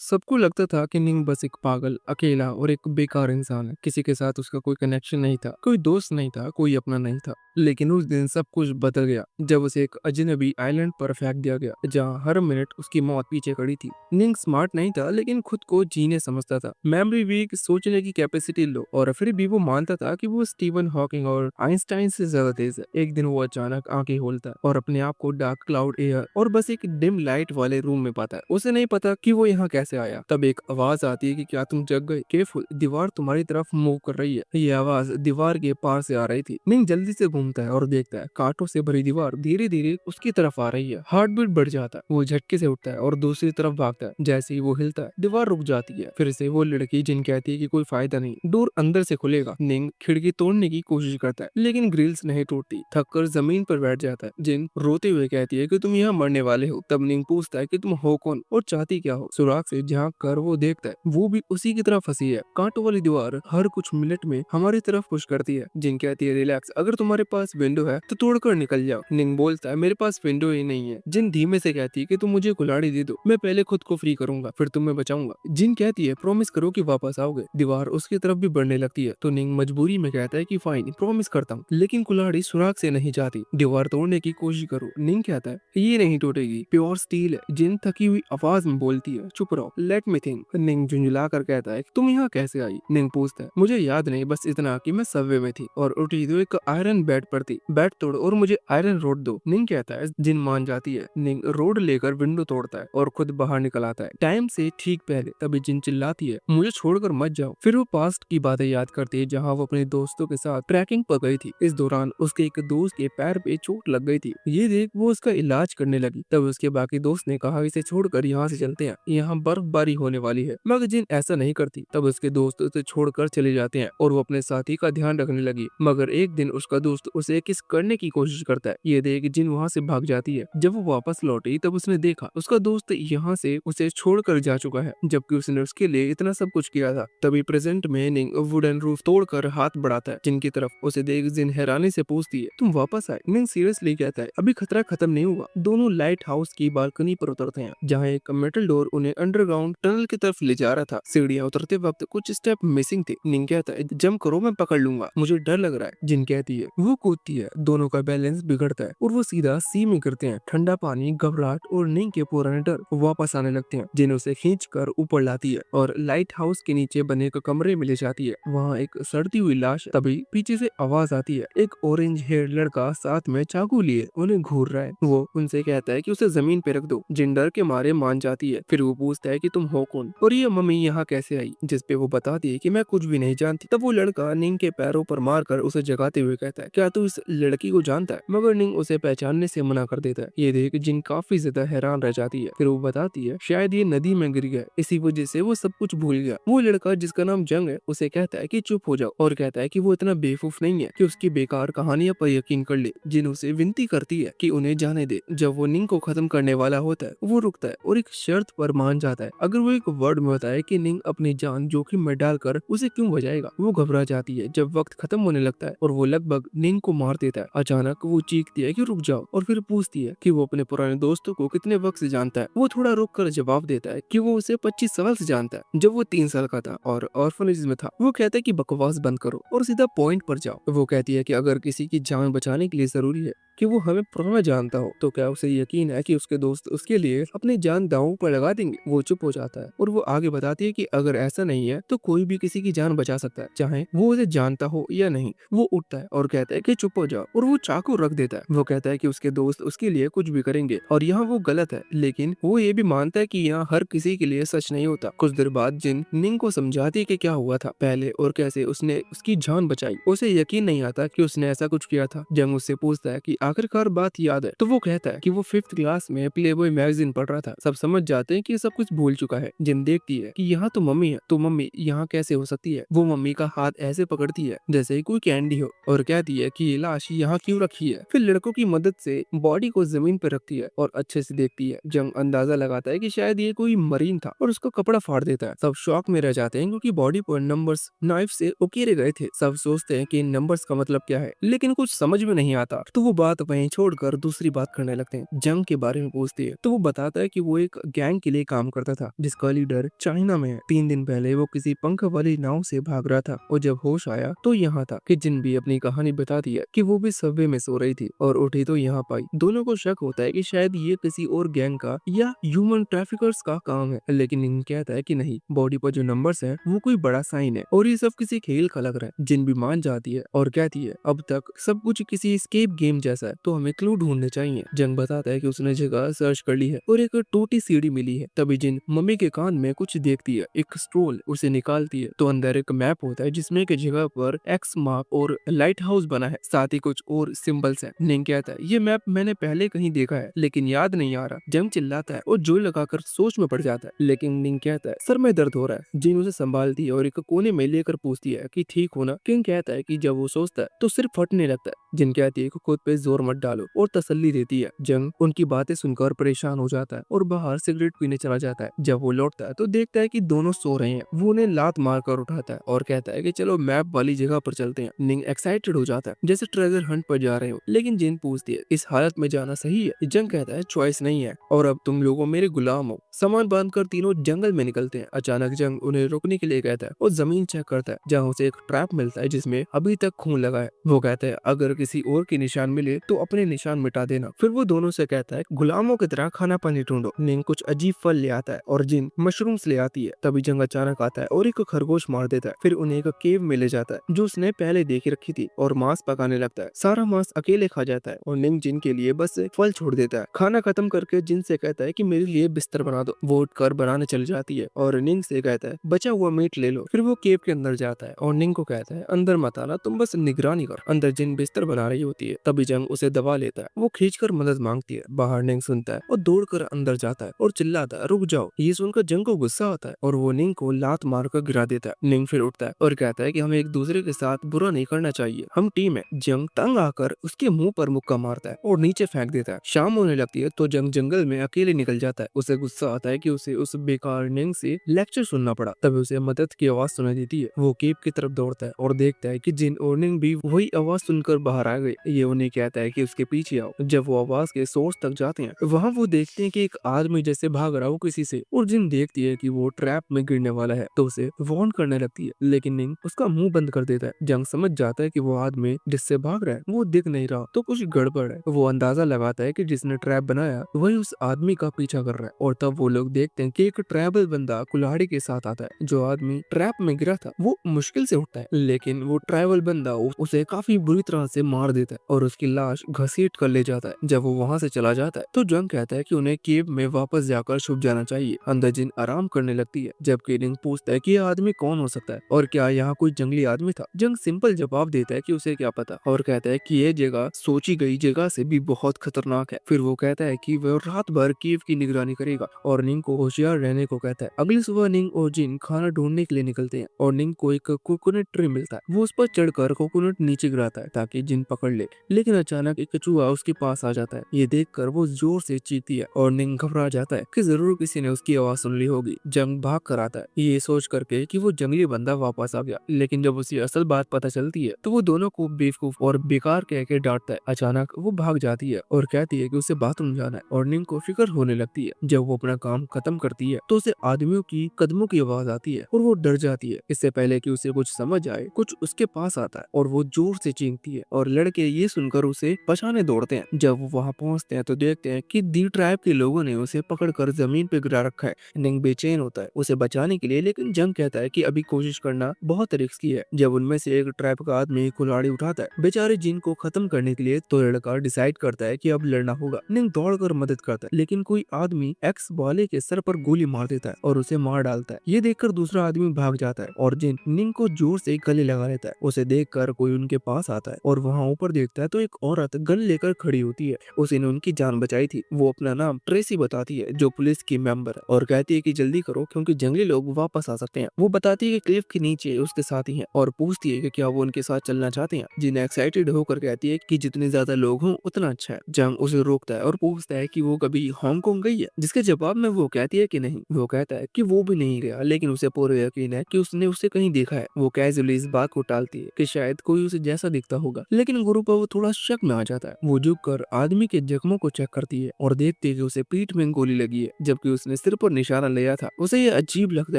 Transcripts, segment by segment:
सबको लगता था कि निंग बस एक पागल, अकेला और एक बेकार इंसान है। किसी के साथ उसका कोई कनेक्शन नहीं था, कोई दोस्त नहीं था, कोई अपना नहीं था। लेकिन उस दिन सब कुछ बदल गया जब उसे एक अजनबी आइलैंड पर फेंक दिया गया, जहाँ हर मिनट उसकी मौत पीछे खड़ी थी। निंग स्मार्ट नहीं था, लेकिन खुद को जीने समझता था। मेमोरी वीक, सोचने की कैपेसिटी लो, और फिर भी वो मानता था कि वो स्टीवन हॉकिंग और आइंस्टाइन से ज्यादा तेज है। एक दिन वो अचानक आंखें खोलता है और अपने आप को डार्क क्लाउड एयर और बस एक डिम लाइट वाले रूम में पाता है। उसे नहीं पता कि वो यहाँ कैसे आया। तब एक आवाज आती है कि क्या तुम जग गए? केयरफुल, दीवार तुम्हारी तरफ मूव कर रही है। ये आवाज दीवार के पार से आ रही थी। निंग जल्दी से घूमता है और देखता है कांटों से भरी दीवार धीरे धीरे उसकी तरफ आ रही है। हार्ट बीट बढ़ जाता है। वो झटके से उठता है और दूसरी तरफ भागता है। जैसे ही वो हिलता है, दीवार रुक जाती है। फिर से वो लड़की जिन कहती है कि कोई फायदा नहीं, डोर अंदर से खुलेगा। निंग खिड़की तोड़ने की कोशिश करता है, लेकिन ग्रिल्स नहीं टूटती। थककर जमीन पर बैठ जाता है। जिन रोते हुए कहती है कि तुम यहाँ मरने वाले हो। तब निंग पूछता है कि तुम हो कौन और चाहती क्या हो। सुराग से झांक कर वो देखता है, वो भी उसी की तरह फंसी है। कांटों वाली दीवार हर कुछ मिनट में हमारी तरफ पुश करती है। जिन कहती है रिलैक्स, अगर तुम्हारे पास विंडो है तो तोड़कर निकल जाओ। निंग बोलता है मेरे पास विंडो ही नहीं है। जिन धीमे से कहती है कि तुम मुझे कुल्हाड़ी दे दो, मैं पहले खुद को फ्री करूंगा, फिर तुम्हें बचाऊंगा। जिन कहती है प्रॉमिस करो कि वापस आओगे। दीवार उसकी तरफ भी बढ़ने लगती है, तो निंग मजबूरी में कहता है कि फाइन, प्रॉमिस करता हूँ। लेकिन कुल्हाड़ी सुराग से नहीं जाती। दीवार तोड़ने की कोशिश करो। निंग कहता है ये नहीं टूटेगी, प्योर स्टील है। जिन थकी हुई आवाज में बोलती है चुप रहो, लेट मी थिंक। निंग झुंझला कर कहता है तुम यहाँ कैसे आई? निंग पूछता है मुझे याद नहीं, बस इतना कि मैं सबवे में थी और उठी तो एक आयरन बेड पर थी। बेड तोड़ और मुझे आयरन रोड दो। निंग कहता है। जिन मान जाती है। निंग रोड लेकर विंडो तोड़ता है और खुद बाहर निकल आता है टाइम से ठीक पहले। तभी जिन चिल्लाती है मुझे छोड़कर मत जाओ। फिर वो पास्ट की बातें याद करती है, जहाँ वो अपने दोस्तों के साथ ट्रैकिंग पर गई थी। इस दौरान उसके एक दोस्त के पैर पे चोट लग गई थी। ये देख वो उसका इलाज करने लगी। तब उसके बाकी दोस्त ने कहा इसे छोड़कर यहाँ से चलते हैं, यहाँ बर्फबारी होने वाली है। मगर जिन ऐसा नहीं करती। तब उसके दोस्त उसे छोड़कर चले जाते हैं और वो अपने साथी का ध्यान रखने लगी। मगर एक दिन उसका दोस्त उसे किस करने की कोशिश करता है। ये देख जिन वहाँ से भाग जाती है। जब वो वापस लौटी तब उसने देखा उसका दोस्त यहाँ से उसे छोड़कर जा चुका है, जबकि उसने उसके लिए इतना सब कुछ किया था। तभी प्रेजेंट में निंग वुडन रूफ तोड़कर हाथ बढ़ाता है जिनकी तरफ। उसे देख जिन हैरानी से पूछती है तुम वापस आए? निंग सीरियसली कहता है अभी खतरा खत्म नहीं हुआ। दोनों लाइट हाउस की बालकनी पर उतरते हैं, जहाँ एक मेटल डोर उन्हें अंडरग्राउंड टनल की तरफ ले जा रहा था। सीढ़ियाँ उतरते वक्त कुछ स्टेप मिसिंग थे। निंग कहता है जंप करो, मैं पकड़ लूंगा, मुझे डर लग रहा है। जिन कहती है। वो कूदती है, दोनों का बैलेंस बिगड़ता है और वो सीधा सी में गिरते हैं। ठंडा पानी, घबराहट और निंग के पुराने डर वापस आने लगते हैं। जिन उसे खींच कर ऊपर लाती है और लाइट हाउस के नीचे बने एक कमरे में ले जाती है। वहाँ एक सड़ती हुई लाश। तभी पीछे से आवाज आती है। एक ऑरेंज हेयर लड़का साथ में चाकू लिए उन्हें घूर रहा है। वो उनसे कहता है कि उसे जमीन पे रख दो। जिन डर के मारे मान जाती है। फिर वो पूछता है कि तुम हो कौन और ये मम्मी यहाँ कैसे आई? जिसपे वो बताती है कि मैं कुछ भी नहीं जानती। तब वो लड़का निंग के पैरों पर मारकर उसे जगाते हुए कहता है क्या तू इस लड़की को जानता है? मगर निंग उसे पहचानने से मना कर देता है। ये देख जिन काफी ज्यादा हैरान रह जाती है। फिर वो बताती है शायद ये नदी में गिर गया, इसी वजह से वो सब कुछ भूल गया। वो लड़का जिसका नाम जंग है उसे कहता है कि चुप हो जाओ और कहता है कि वो इतना बेवकूफ नहीं है कि उसकी बेकार कहानियां पर यकीन कर ले। जिन उसे विनती करती है कि उन्हें जाने दे। जब वो निंग को खत्म करने वाला होता है वो रुकता है और एक शर्त पर मान जाता है, अगर वो एक वर्ड में बताए कि निंग अपनी जान जोखिम में डालकर उसे क्यों बचाएगा। वो घबरा जाती है जब वक्त खत्म होने लगता है और वो लगभग निंग को मार देता है। अचानक वो चीखती है कि रुक जाओ और फिर पूछती है कि वो अपने पुराने दोस्तों को कितने वक्त से जानता है। वो थोड़ा रुक कर जवाब देता है कि वो उसे 25 साल से जानता है, जब वो 3 साल का था और ऑर्फनेज में था। वो कहता है कि बकवास बंद करो और सीधा पॉइंट पर जाओ। वो कहती है कि अगर किसी की जान बचाने के लिए जरूरी है कि वो हमें पुराना जानता हो, तो क्या उसे यकीन है कि उसके दोस्त उसके लिए अपनी जान दांव पर लगा देंगे? वो चुप हो जाता है और वो आगे बताती है कि अगर ऐसा नहीं है तो कोई भी किसी की जान बचा सकता है, चाहे वो उसे जानता हो या नहीं। वो उठता है और कहता है कि चुप हो जाओ और वो चाकू रख देता है। वो कहता है कि उसके दोस्त उसके लिए कुछ भी करेंगे और यहाँ वो गलत है, लेकिन वो ये भी मानता है कि यहाँ हर किसी के लिए सच नहीं होता। कुछ देर बाद जिन निंग को समझाती है कि क्या हुआ था पहले और कैसे उसने उसकी जान बचाई। उसे यकीन नहीं आता कि उसने ऐसा कुछ किया था। जंग उससे पूछता है कि आखिरकार बात याद है? तो वो कहता है कि वो 5th क्लास में प्लेबॉय मैगजीन पढ़ रहा था। सब समझ जाते हैं कि सब कुछ भूल चुका है। जिन देखती है कि यहाँ तो मम्मी है, तो मम्मी यहाँ कैसे हो सकती है? वो मम्मी का हाथ ऐसे पकड़ती है जैसे ही कोई कैंडी हो और कहती है कि ये लाश यहाँ क्यों रखी है। फिर लड़कों की मदद से बॉडी को जमीन पर रखती है और अच्छे से देखती है। जंग अंदाजा लगाता है कि शायद ये कोई मरीन था और उसका कपड़ा फाड़ देता है। सब शॉक में रह जाते हैं क्योंकि बॉडी पर नंबर्स नाइफ से उकेरे गए थे। सब सोचते हैं कि इन नंबर्स का मतलब क्या है, लेकिन कुछ समझ में नहीं आता। तो वो बात बात वहीं छोड़कर दूसरी बात करने लगते हैं। जंग के बारे में पूछती है तो वो बताता है कि वो एक गैंग के लिए काम करता था जिसका लीडर चाइना में है। 3 दिन पहले वो किसी पंख वाली नाव से भाग रहा था और जब होश आया तो यहाँ था। कि जिन भी अपनी कहानी बताती है कि वो भी सबवे में सो रही थी और उठी तो यहाँ पाई। दोनों को शक होता है कि शायद ये किसी और गैंग का या ह्यूमन ट्रैफिकर्स का काम है, लेकिन इन कहता है कि नहीं, बॉडी पर जो नंबर्स है वो कोई बड़ा साइन है और ये सब किसी खेल का लग रहा है। जिन भी मान जाती है और कहती है अब तक सब कुछ किसी एस्केप गेम जैसा है तो हमें क्लू ढूंढने चाहिए। जंग बताता है कि उसने जगह सर्च कर ली है और एक टूटी सीढ़ी मिली है। तभी जिन मम्मी के कान में कुछ देखती है, एक स्क्रोल उसे निकालती है तो अंदर एक मैप होता है जिसमें एक जगह पर एक्स मार्क और लाइट हाउस बना है, साथ ही कुछ और सिंबल्स है। निंग कहता है ये मैप मैंने पहले कहीं देखा है लेकिन याद नहीं आ रहा। जंग चिल्लाता है और जोर लगाकर सोच में पड़ जाता है, लेकिन निंग कहता है सर में दर्द हो रहा है। जिन उसे संभालती है और एक कोने में लेकर पूछती है कि ठीक हो ना। किंग कहता है कि जब वो सोचता है तो सिर्फ फटने लगता है। जिन कहती है कि खुद पे जोर मत डालो और तसल्ली देती है। जंग उनकी बातें सुनकर परेशान हो जाता है और बाहर सिगरेट पीने चला जाता है। जब वो लौटता है तो देखता है कि दोनों सो रहे हैं। वो उन्हें लात मारकर उठाता है और कहता है कि चलो मैप वाली जगह पर चलते हैं। निंग एक्साइटेड हो जाता है जैसे ट्रेजर हंट पर जा रहे हो, लेकिन जिन पूछती है इस हालत में जाना सही है। जंग कहता है चॉइस नहीं है और अब तुम लोगों मेरे गुलाम हो। सामान बांधकर तीनों जंगल में निकलते हैं। अचानक जंग उन्हें रोकने के लिए कहता है और जमीन चेक करता है जहाँ उसे एक ट्रैप मिलता है जिसमें अभी तक खून लगा है। वो कहता है अगर किसी और के निशान मिले तो अपने निशान मिटा देना। फिर वो दोनों से कहता है गुलामों की तरह खाना पानी ढूंढो। निंग कुछ अजीब फल ले आता है और जिन मशरूम्स ले आती है। तभी जंग अचानक आता है और एक खरगोश मार देता है। फिर उन्हें एक केव में ले जाता है जो उसने पहले देख रखी थी और मांस पकाने लगता है। सारा मांस अकेले खा जाता है और निंग जिन के लिए बस फल छोड़ देता है। खाना खत्म करके जिन से कहता है कि मेरे लिए बिस्तर बना दो। वो उठकर बनाने चल जाती है और निंग से कहता है बचा हुआ मीट ले लो। फिर वो केव के अंदर जाता है और निंग को कहता है अंदर मत आना, तुम बस निगरानी कर। अंदर जिन बिस्तर बना रही होती है तभी जंग उसे दबा लेता है। वो खींचकर मदद मांगती है। बाहर निंग सुनता है और दौड़कर अंदर जाता है और चिल्लाता है रुक जाओ। ये सुनकर जंग को गुस्सा आता है और वो निंग को लात मारकर गिरा देता है। निंग फिर उठता है और कहता है कि हमें एक दूसरे के साथ बुरा नहीं करना चाहिए, हम टीम है। जंग तंग आकर उसके मुंह पर मुक्का मारता है और नीचे फेंक देता है। शाम होने लगती है तो जंग जंगल में अकेले निकल जाता है। उसे गुस्सा आता है कि उसे उस बेकार निंग से लेक्चर सुनना पड़ा। तभी उसे मदद की आवाज सुनाई देती है। वो केव की तरफ दौड़ता है और देखता है कि जिन और निंग भी वही आवाज सुनकर बाहर आ गए। ये उन्हें कहता है कि उसके पीछे आओ। जब वो आवाज के सोर्स तक जाते हैं वहाँ वो देखते हैं कि एक आदमी जैसे भाग रहा हो किसी से, और जिन देखती है कि वो ट्रैप में गिरने वाला है तो उसे वार्न करने लगती है, लेकिन निंग उसका मुंह बंद कर देता है। जंग समझ जाता है कि वो आदमी जिससे भाग रहा है वो दिख नहीं रहा तो कुछ गड़बड़ है। वो अंदाजा लगाता है कि जिसने ट्रैप बनाया वही उस आदमी का पीछा कर रहा है और तब वो लोग देखते हैं कि एक ट्राइबल बंदा कुल्हाड़ी के साथ आता है। जो आदमी ट्रैप में गिरा था वो मुश्किल से उठता है, लेकिन वो ट्राइबल बंदा उसे काफी बुरी तरह से मार देता है और उसकी लाश घसीट कर ले जाता है। जब वो वहाँ से चला जाता है तो जंग कहता है कि उन्हें केव में वापस जाकर छुप जाना चाहिए। अंदर जिन आराम करने लगती है जबकि निंग पूछता है कि यह आदमी कौन हो सकता है और क्या यहाँ कोई जंगली आदमी था। जंग सिंपल जवाब देता है कि उसे क्या पता और कहता है कि यह जगह सोची गई जगह से भी बहुत खतरनाक है। फिर वो कहता है कि वह रात भर केव की निगरानी करेगा और निंग को होशियार रहने को कहता है। अगली सुबह निंग और जिन खाना ढूंढने के लिए निकलते हैं और निंग को एक कोकोनट ट्री मिलता है। वो उस पर चढ़कर कोकोनट नीचे गिराता है ताकि जिन पकड़ ले, लेकिन अचानक एक चूहा उसके पास आ जाता है। ये देखकर वो जोर से चीखती है और निंग घबरा जाता है कि जरूर किसी ने उसकी आवाज सुन ली होगी। जंग भाग कर आता है ये सोच करके कि वो जंगली बंदा वापस आ गया, लेकिन जब उसे असल बात पता चलती है तो वो दोनों को बेवकूफ और बेकार कह के डांटता है। अचानक वो भाग जाती है और कहती है कि उसे बाथरूम जाना है और निंग को फिक्र होने लगती है। जब वो अपना काम खत्म करती है तो उसे आदमियों की कदमों की आवाज आती है और वो डर जाती है। इससे पहले कि उसे कुछ समझ आए कुछ उसके पास आता है और वो जोर से चीखती है और लड़के ये सुनकर उसे बचाने दौड़ते हैं। जब वो वहाँ पहुँचते हैं तो देखते हैं कि दी ट्राइब के लोगों ने उसे पकड़कर जमीन पे गिरा रखा है। निंग बेचैन होता है उसे बचाने के लिए, लेकिन जंग कहता है कि अभी कोशिश करना बहुत रिस्की है। जब उनमें से एक ट्राइब का आदमी कुल्हाड़ी उठाता है बेचारे जिन को खत्म करने के लिए, तो लड़का डिसाइड करता है कि अब लड़ना होगा। निंग दौड़कर मदद करता है, लेकिन कोई आदमी एक्स वाले के सर पर गोली मार देता है और उसे मार डालता है। ये देखकर दूसरा आदमी भाग जाता है और जिन निंग को जोर से गले लगा लेता है। उसे देखकर कोई उनके पास आता है और वहाँ ऊपर देखता है तो एक औरत गन लेकर खड़ी होती है। उसी ने उनकी जान बचाई थी। वो अपना नाम ट्रेसी बताती है जो पुलिस की मेंबर है और कहती है कि जल्दी करो क्योंकि जंगली लोग वापस आ सकते हैं। वो बताती है कि क्लिफ के नीचे उसके साथी हैं और पूछती है कि क्या वो उनके साथ चलना चाहते हैं। जिन एक्साइटेड होकर कहती है कि जितने ज्यादा लोग हों उतना अच्छा है। जंग उसे रोकता है और पूछता है कि वो कभी हांगकांग गई है, जिसके जवाब में वो कहती है कि नहीं। वो कहता है कि वो भी नहीं गया, लेकिन उसे पूरा यकीन है कि उसने उसे कहीं देखा है। वो कैजुअली इस बात को टालती है कि शायद कोई उसे जैसा दिखता होगा, लेकिन गुरु पर वो थोड़ा शक हालत में आ जाता है। वो झुककर आदमी के जख्मों को चेक करती है और देखती है कि उसे पीठ में गोली लगी है, जबकि उसने सिर पर निशाना लिया था। उसे ये अजीब लगता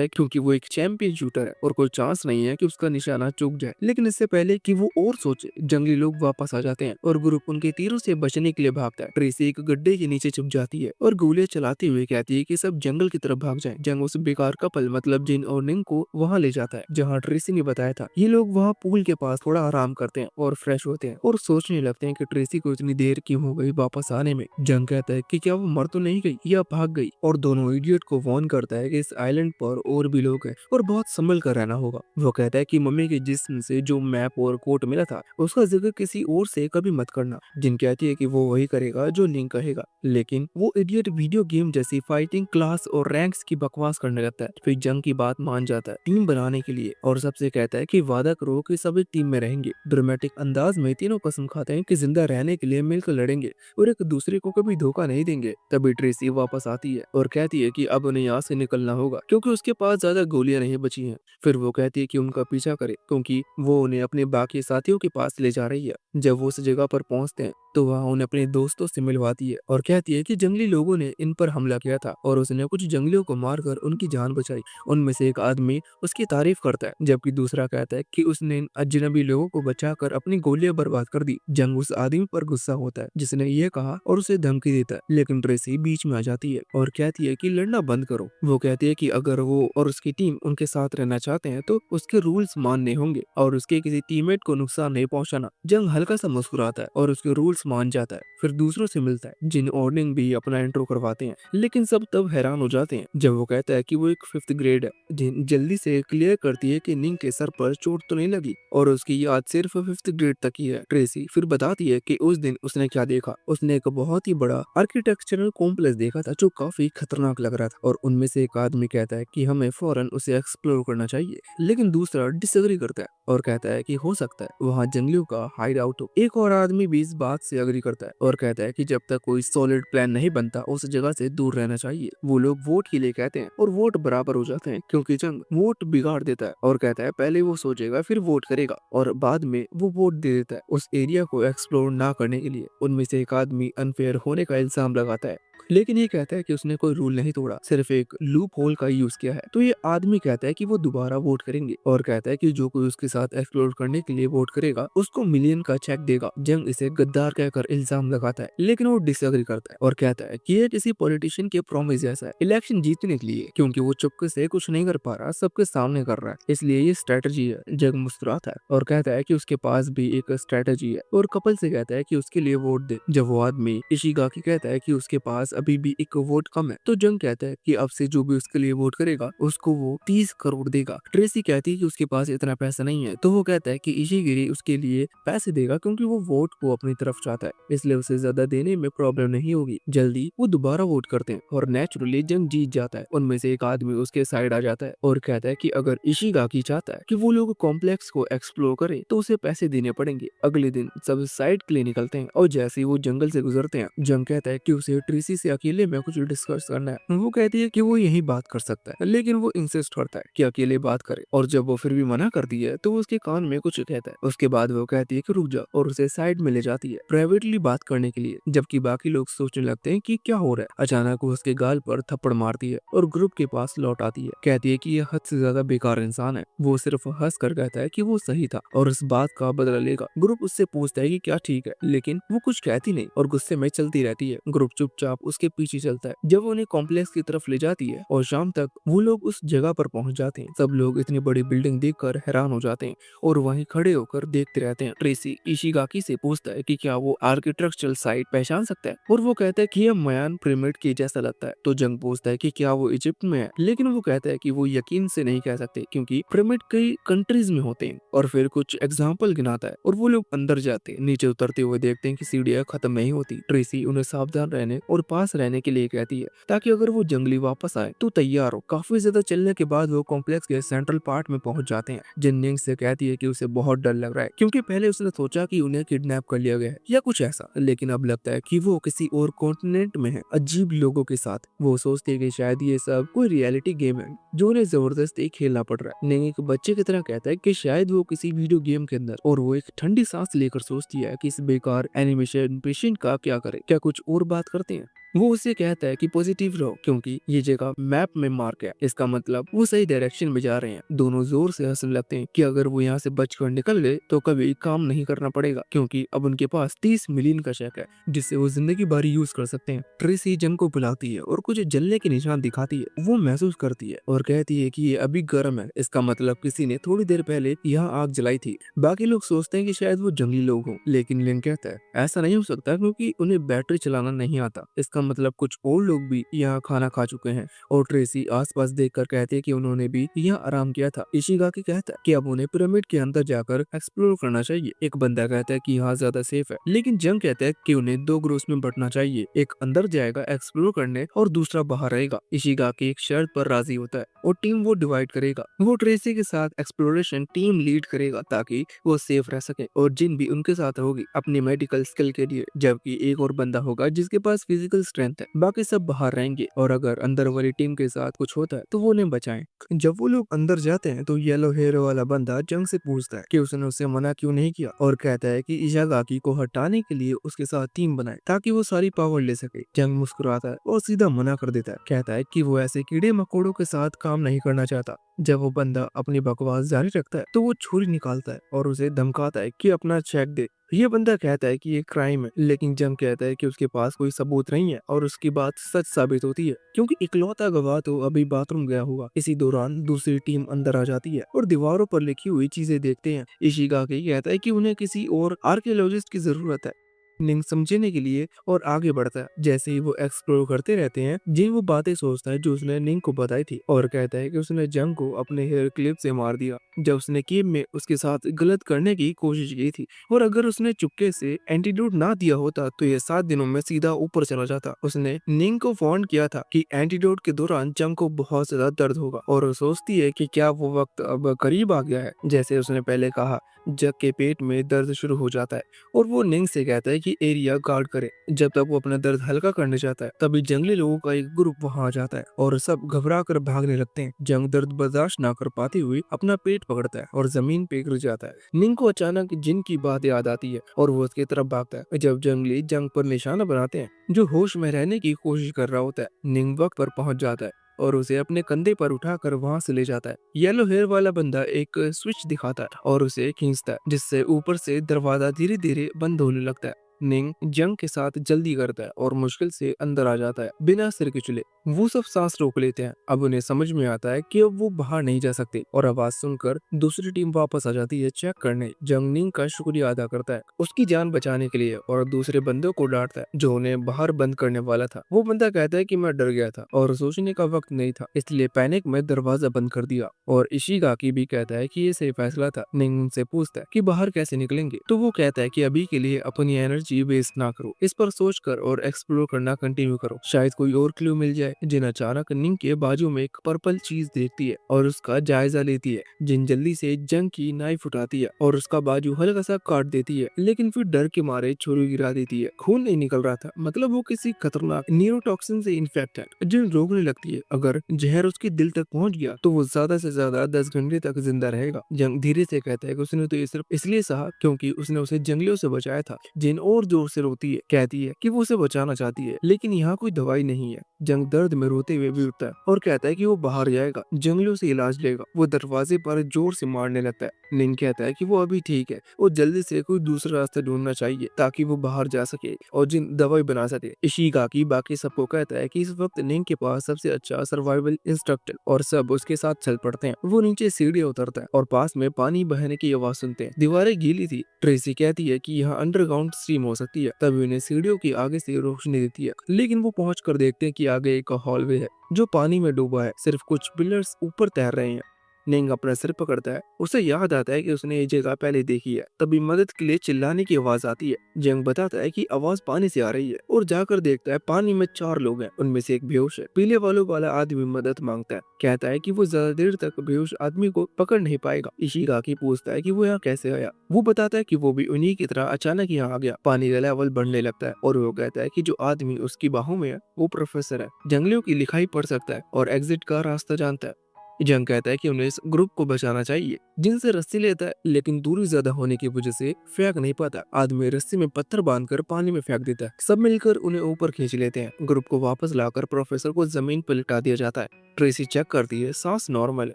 है क्योंकि वो एक चैंपियन शूटर है और कोई चांस नहीं है कि उसका निशाना चूक जाए। लेकिन इससे पहले कि वो और सोचे, जंगली लोग वापस आ जाते हैं और ग्रुप उनके तीरों से बचने के लिए भागता है। ट्रेसी एक गड्ढे के नीचे छुप जाती है और गोलियां चलाते हुए कहती है कि सब जंगल की तरफ भाग जाएं। जंग उस बेकार कपल मतलब जिन और निंग को वहां ले जाता है जहां ट्रेसी ने बताया था। ये लोग वहां पूल के पास थोड़ा आराम करते हैं और फ्रेश होते हैं और सोचने लगते हैं कि ट्रेसी को इतनी देर क्यों हो गई वापस आने में। जंग कहता है कि क्या वो मर तो नहीं गई या भाग गई, और दोनों इडियट को वार्न करता है कि इस आइलैंड पर और भी लोग हैं और बहुत संभल कर रहना होगा। वो कहता है कि मम्मी के जिस्म से जो मैप और कोट मिला था उसका जिक्र किसी और से कभी मत करना। जिन कहती है कि वो वही करेगा जो निंग कहेगा, लेकिन वो इडियट वीडियो गेम जैसी फाइटिंग क्लास और रैंक्स की बकवास करने लगता है। फिर जंग की बात मान जाता है टीम बनाने के लिए और सबसे कहता है कि वादा करो कि सभी टीम में रहेंगे। ड्रामेटिक अंदाज में तीनों कसम खाते हैं कि जिंदा रहने के लिए मिलकर लड़ेंगे और एक दूसरे को कभी धोखा नहीं देंगे। तभी ट्रेसी वापस आती है और कहती है कि अब उन्हें यहाँ से निकलना होगा क्योंकि उसके पास ज्यादा गोलियां नहीं बची हैं। फिर वो कहती है कि उनका पीछा करे क्योंकि वो उन्हें अपने बाकी साथियों के पास ले जा रही है। जब वो उस जगह पर पहुंचते हैं तो वह उन्हें अपने दोस्तों से मिलवाती है और कहती है कि जंगली लोगों ने इन पर हमला किया था और उसने कुछ जंगलियों को मारकर उनकी जान बचाई। उनमें से एक आदमी उसकी तारीफ करता है जबकि दूसरा कहता है कि उसने इन अजनबी लोगों को बचाकर अपनी गोलियां बर्बाद कर दी। जंग उस आदमी पर गुस्सा होता है जिसने ये कहा और उसे धमकी देता है, लेकिन ट्रेसी बीच में आ जाती है और कहती है कि लड़ना बंद करो। वो कहती है कि अगर वो और उसकी टीम उनके साथ रहना चाहते हैं तो उसके रूल्स मानने होंगे और उसके किसी टीममेट को नुकसान नहीं पहुंचाना। जंग हल्का सा मुस्कुराता है और उसके रूल्स मान जाता है। फिर दूसरों से मिलता है जिन और निंग भी अपना इंट्रो करवाते हैं, लेकिन सब तब हैरान हो जाते हैं जब वो कहता है कि वो एक 5th ग्रेड है। जिन जल्दी से क्लियर करती है कि निंग के सर पर चोट तो नहीं लगी और उसकी याद सिर्फ 5th ग्रेड तक ही है। ट्रेसी फिर बताती है कि उस दिन उसने क्या देखा। उसने एक बहुत ही बड़ा आर्किटेक्चरल कॉम्प्लेक्स देखा था जो काफी खतरनाक लग रहा था और उनमें से एक आदमी कहता है कि हमें फौरन उसे एक्सप्लोर करना चाहिए, लेकिन दूसरा डिसएग्री करता है और कहता है कि हो सकता है वहाँ जंगलियों का हाइड आउट हो। एक और आदमी भी इस बात से अग्री करता है और कहता है कि जब तक कोई सॉलिड प्लान नहीं बनता उस जगह से दूर रहना चाहिए। वो लोग वोट के लिए कहते हैं और वोट बराबर हो जाते हैं क्योंकि जंग वोट बिगाड़ देता है और कहता है पहले वो सोचेगा फिर वोट करेगा और बाद में वो वोट दे देता है उस एरिया को एक्सप्लोर ना करने के लिए। उनमें से एक आदमी अनफेयर होने का इल्जाम लगाता है, लेकिन ये कहता है कि उसने कोई रूल नहीं तोड़ा, सिर्फ एक लूप होल का यूज किया है। तो ये आदमी कहता है कि वो दोबारा वोट करेंगे और कहता है कि जो कोई उसके साथ एक्सप्लोर करने के लिए वोट करेगा उसको मिलियन का चेक देगा। जंग इसे गद्दार कहकर इल्जाम लगाता है, लेकिन वो डिसएग्री करता है और कहता है कि ये किसी पॉलिटिशियन के प्रॉमिस जैसा है इलेक्शन जीतने के लिए, क्योंकि वो चुपके से कुछ नहीं कर पा रहा, सबके सामने कर रहा है, इसलिए ये स्ट्रेटजी है। जंग मुस्कुराता है और कहता है कि उसके पास भी एक स्ट्रेटजी है और कपल से कहता है कि उसके लिए वोट दे। जब वो आदमी इशिगाकी कहता है कि उसके पास अभी भी एक वोट कम है तो जंग कहता है कि अब से जो भी उसके लिए वोट करेगा उसको वो 30 करोड़ देगा। ट्रेसी कहती है कि उसके पास इतना पैसा नहीं है तो वो कहता है कि इशिगिरी उसके लिए पैसे देगा क्योंकि वो वोट को अपनी तरफ चाहता है, इसलिए उसे ज्यादा देने में प्रॉब्लम नहीं होगी। जल्दी वो दोबारा वोट करते हैं और नेचुरली जंग जीत जाता है। उनमें से एक आदमी उसके साइड आ जाता है और कहता है कि अगर इशिगाकी चाहता है कि वो लोग कॉम्प्लेक्स को एक्सप्लोर करे तो उसे पैसे देने पड़ेंगे। अगले दिन सब साइड के लिए निकलते हैं और जैसे ही वो जंगल से गुजरते हैं जंग कहता है कि उसे ट्रेसी से अकेले में कुछ डिस्कस करना है। वो कहती है कि वो यही बात कर सकता है, लेकिन वो इंसिस्ट करता है कि अकेले बात करे और जब वो फिर भी मना करती है तो वो उसके कान में कुछ कहता है। उसके बाद वो कहती है कि रुक जा और उसे साइड में ले जाती है प्राइवेटली बात करने के लिए, जबकि बाकी लोग सोचने लगते हैं कि क्या हो रहा है। अचानक वो उसके गाल पर थप्पड़ मारती है और ग्रुप के पास लौट आती है। कहती है कि ये हद से ज्यादा बेकार इंसान है। वो सिर्फ हंस कर कहता है कि वो सही था और इस बात का बदला लेगा। ग्रुप उससे पूछता है कि क्या ठीक है, लेकिन वो कुछ कहती नहीं और गुस्से में चलती रहती है। ग्रुप चुपचाप उसके पीछे चलता है। जब वो उन्हें कॉम्प्लेक्स की तरफ ले जाती है और शाम तक वो लोग उस जगह पर पहुंच जाते हैं। सब लोग इतनी बड़ी बिल्डिंग देखकर हैरान हो जाते हैं और वहीं खड़े होकर देखते रहते हैं। ट्रेसी इशिगाकी से पूछता है कि क्या वो आर्किटेक्चरल साइट पहचान सकता है और वो कहता है कि यह मयान पिरामिड के जैसा लगता है। तो जंग पूछता है कि क्या वो इजिप्ट में है, लेकिन वो कहता है कि वो यकीन से नहीं कह सकते क्योंकि पिरामिड कई कंट्रीज में होते हैं और फिर कुछ एग्जाम्पल गिनाता है और वो लोग अंदर जाते हैं। नीचे उतरते हुए देखते हैं कि सीढ़ियां खत्म नहीं होती। ट्रेसी उन्हें सावधान रहने और पास पास रहने के लिए कहती है ताकि अगर वो जंगली वापस आए तो तैयार हो। काफी ज्यादा चलने के बाद वो कॉम्प्लेक्स के सेंट्रल पार्ट में पहुंच जाते हैं। जिन निंग से कहती है कि उसे बहुत डर लग रहा है क्योंकि पहले उसने सोचा कि उन्हें किडनैप कर लिया गया है या कुछ ऐसा, लेकिन अब लगता है कि वो किसी और कॉन्टिनेंट में है अजीब लोगों के साथ। वो सोचती है कि शायद ये सब कोई रियलिटी गेम है जो उन्हें जबरदस्ती खेलना पड़ रहा है। निंग एक बच्चे की तरह कहता है कि शायद वो किसी वीडियो गेम के अंदर, और वो एक ठंडी सांस लेकर सोचती है कि इस बेकार एनिमेशन पेशेंट का क्या करे, क्या कुछ और बात करते हैं। वो उसे कहता है कि पॉजिटिव रहो क्योंकि ये जगह मैप में मार्क है, इसका मतलब वो सही डायरेक्शन में जा रहे हैं। दोनों जोर से हंसने लगते हैं कि अगर वो यहाँ से बचकर निकल गए तो कभी काम नहीं करना पड़ेगा क्योंकि अब उनके पास 30 मिलियन का चेक है जिससे वो जिंदगी भर यूज कर सकते हैं। ट्रेसी जंग को बुलाती है और कुछ जलने के निशान दिखाती है। वो महसूस करती है और कहती है कि ये अभी गर्म है, इसका मतलब किसी ने थोड़ी देर पहले यहाँ आग जलाई थी। बाकी लोग सोचते हैं कि शायद वो जंगली लोग हों, लेकिन लिन कहता है ऐसा नहीं हो सकता क्योंकि उन्हें बैटरी चलाना नहीं आता। इसका मतलब कुछ और लोग भी यहाँ खाना खा चुके हैं। और ट्रेसी आसपास देखकर कहती है कि उन्होंने भी यहाँ आराम किया था। इशिगाकी कहता है कि अब उन्हें पिरामिड के अंदर जाकर एक्सप्लोर करना चाहिए। एक बंदा कहता है कि यहाँ ज्यादा सेफ है, लेकिन जंग कहता है कि उन्हें 2 ग्रुप्स में बंटना चाहिए, एक अंदर जाएगा एक्सप्लोर करने और दूसरा बाहर रहेगा। इशिगाकी एक शर्त पर राजी होता है और टीम वो डिवाइड करेगा। वो ट्रेसी के साथ एक्सप्लोरेशन टीम लीड करेगा ताकि वो सेफ रह सके, और जिन भी उनके साथ होगी अपनी मेडिकल स्किल के लिए, जबकि एक और बंदा होगा जिसके पास फिजिकल स्ट्रेंथ है। बाकी सब बाहर रहेंगे और अगर अंदर वाली टीम के साथ कुछ होता है तो वो उन्हें बचाएं। जब वो लोग अंदर जाते हैं तो येलो हेयर वाला बंदा जंग से पूछता है कि उसने उसे मना क्यों नहीं किया, और कहता है कि इशिगाकी को हटाने के लिए उसके साथ टीम बनाए ताकि वो सारी पावर ले सके। जंग मुस्कुराता है और सीधा मना कर देता है, कहता है कि वो ऐसे कीड़े मकोड़ों के साथ काम नहीं करना चाहता। जब वो बंदा अपनी बकवास जारी रखता है तो वो छुरी निकालता है और उसे धमकाता है कि अपना चेक दे। ये बंदा कहता है कि ये क्राइम है, लेकिन जंग कहता है कि उसके पास कोई सबूत नहीं है और उसकी बात सच साबित होती है क्योंकि इकलौता गवाह तो अभी बाथरूम गया होगा। इसी दौरान दूसरी टीम अंदर आ जाती है और दीवारों पर लिखी हुई चीजें देखते हैं। इशिगाकी कहता है कि उन्हें किसी और आर्कियोलॉजिस्ट की जरूरत है। निंग समझने के लिए और आगे बढ़ता है। जैसे ही वो एक्सप्लोर करते रहते हैं जिन वो बातें सोचता है जो उसने निंग को बताई थी, और कहता है कि उसने जंग को अपने हेयर क्लिप से मार दिया जब उसने केव में उसके साथ गलत करने की कोशिश की थी, और अगर उसने चुपके से एंटीडोट ना दिया होता तो ये 7 दिनों में सीधा ऊपर चला जाता। उसने निंग को वार्न किया था कि एंटीडोट के दौरान जंग को बहुत ज्यादा दर्द होगा, और वो सोचती है कि क्या वो वक्त अब करीब आ गया है जैसे उसने पहले कहा। जग के पेट में दर्द शुरू हो जाता है और वो निंग से कहता है कि एरिया गार्ड करे। जब तक वो अपना दर्द हल्का करने जाता है तभी जंगली लोगों का एक ग्रुप वहां आ जाता है और सब घबरा कर भागने लगते हैं। जंग दर्द बर्दाश्त ना कर पाते हुए अपना पेट पकड़ता है और जमीन पे गिर जाता है। निंग को अचानक जिन की बात याद आती है और वो उसकी तरफ भागता है। जब जंगली जंग पर निशाना बनाते हैं जो होश में रहने की कोशिश कर रहा होता है, निंग वक्त पर पहुंच जाता है और उसे अपने कंधे पर उठाकर वहां से ले जाता है। येलो हेयर वाला बंदा एक स्विच दिखाता है और उसे खींचता है जिससे ऊपर से दरवाजा धीरे धीरे बंद होने लगता है। निंग जंग के साथ जल्दी करता है और मुश्किल से अंदर आ जाता है बिना सिर के चुले। वो सब सांस रोक लेते हैं। अब उन्हें समझ में आता है कि अब वो बाहर नहीं जा सकते, और आवाज सुनकर दूसरी टीम वापस आ जाती है चेक करने। जंग निंग का शुक्रिया अदा करता है उसकी जान बचाने के लिए और दूसरे बंदों को डांटता है जो उन्हें बाहर बंद करने वाला था। वो बंदा कहता है कि मैं डर गया था और सोचने का वक्त नहीं था, इसलिए पैनिक में दरवाजा बंद कर दिया। और इशिगाकी भी कहता है कि ये सही फैसला था। निंग उनसे पूछता है कि बाहर कैसे निकलेंगे, तो वो कहता है कि अभी के लिए अपनी एनर्जी वेस्ट ना करो, इस पर सोचकर और एक्सप्लोर करना कंटिन्यू करो, शायद कोई और क्लू मिल जाए। जिन अचानक निंग के बाजू में एक पर्पल चीज देखती है और उसका जायजा लेती है। जिन जल्दी से जंग की नाइफ उठाती है और उसका बाजू हल्का सा काट देती है, लेकिन फिर डर के मारे छुरी गिरा देती है। खून नहीं निकल रहा था, मतलब वो किसी खतरनाक न्यूरोटॉक्सिन से इन्फेक्ट है। जिन रोकने लगती है अगर जहर उसके दिल तक पहुंच गया तो वो ज्यादा से ज्यादा 10 घंटे तक जिंदा रहेगा। जंग धीरे से कहता है कि उसने तो ये सिर्फ इसलिए सहा क्योंकि उसने उसे जंगलियों से बचाया था। जिन और जोर से रोती है, कहती है कि वो उसे बचाना चाहती है लेकिन यहाँ कोई दवाई नहीं है। जंग दर्द में रोते हुए भी उठता है और कहता है कि वो बाहर जाएगा, जंगलियों से इलाज लेगा। वो दरवाजे पर जोर से मारने लगता है। निंग कहता है कि वो अभी ठीक है, वो जल्दी से कोई दूसरा रास्ता ढूंढना चाहिए ताकि वो बाहर जा सके और जिन दवाई बना सके। इशिगाकी बाकी सबको कहता है कि इस वक्त निंग के पास सबसे अच्छा सर्वाइवल इंस्ट्रक्टर, और सब उसके साथ चल पड़ते हैं। वो नीचे सीढ़ी उतरता है और पास में पानी बहने की आवाज सुनते हैं। दीवारें गीली थी। ट्रेसी कहती है कि यहाँ अंडरग्राउंड स्ट्रीम हो सकती है, तभी उन्हें सीढ़ियों की आगे से रोशनी देती है, लेकिन वो पहुंच कर देखते हैं कि आगे एक हॉलवे है जो पानी में डूबा है, सिर्फ कुछ पिलर्स ऊपर तैर रहे हैं। निंग अपना सिर पकड़ता है। उसे याद आता है कि उसने ये जगह पहले देखी है। तभी मदद के लिए चिल्लाने की आवाज आती है। जंग बताता है कि आवाज पानी से आ रही है और जाकर देखता है पानी में 4 लोग हैं। उनमें से एक बेहोश है। पीले बालों वाला आदमी मदद मांगता है, कहता है कि वो ज्यादा देर तक बेहोश आदमी को पकड़ नहीं पाएगा। इशिगाकी पूछता है कि वो यहाँ कैसे आया। वो बताता है कि वो भी उन्हीं की तरह अचानक यहाँ आ गया। पानी का लेवल बढ़ने लगता है और वो कहता है कि जो आदमी उसकी बाहों में है वो प्रोफेसर है, जंगलियों की लिखाई पढ़ सकता है और एग्जिट का रास्ता जानता है। जंग कहता है कि उन्हें इस ग्रुप को बचाना चाहिए। जिनसे रस्सी लेता है, लेकिन दूरी ज्यादा होने की वजह से फेंक नहीं पाता। आदमी रस्सी में पत्थर बांधकर पानी में फेंक देता है। सब मिलकर उन्हें ऊपर खींच लेते हैं। ग्रुप को वापस लाकर प्रोफेसर को जमीन पर लिटा दिया जाता है। ट्रेसी चेक करती है, सांस नॉर्मल है,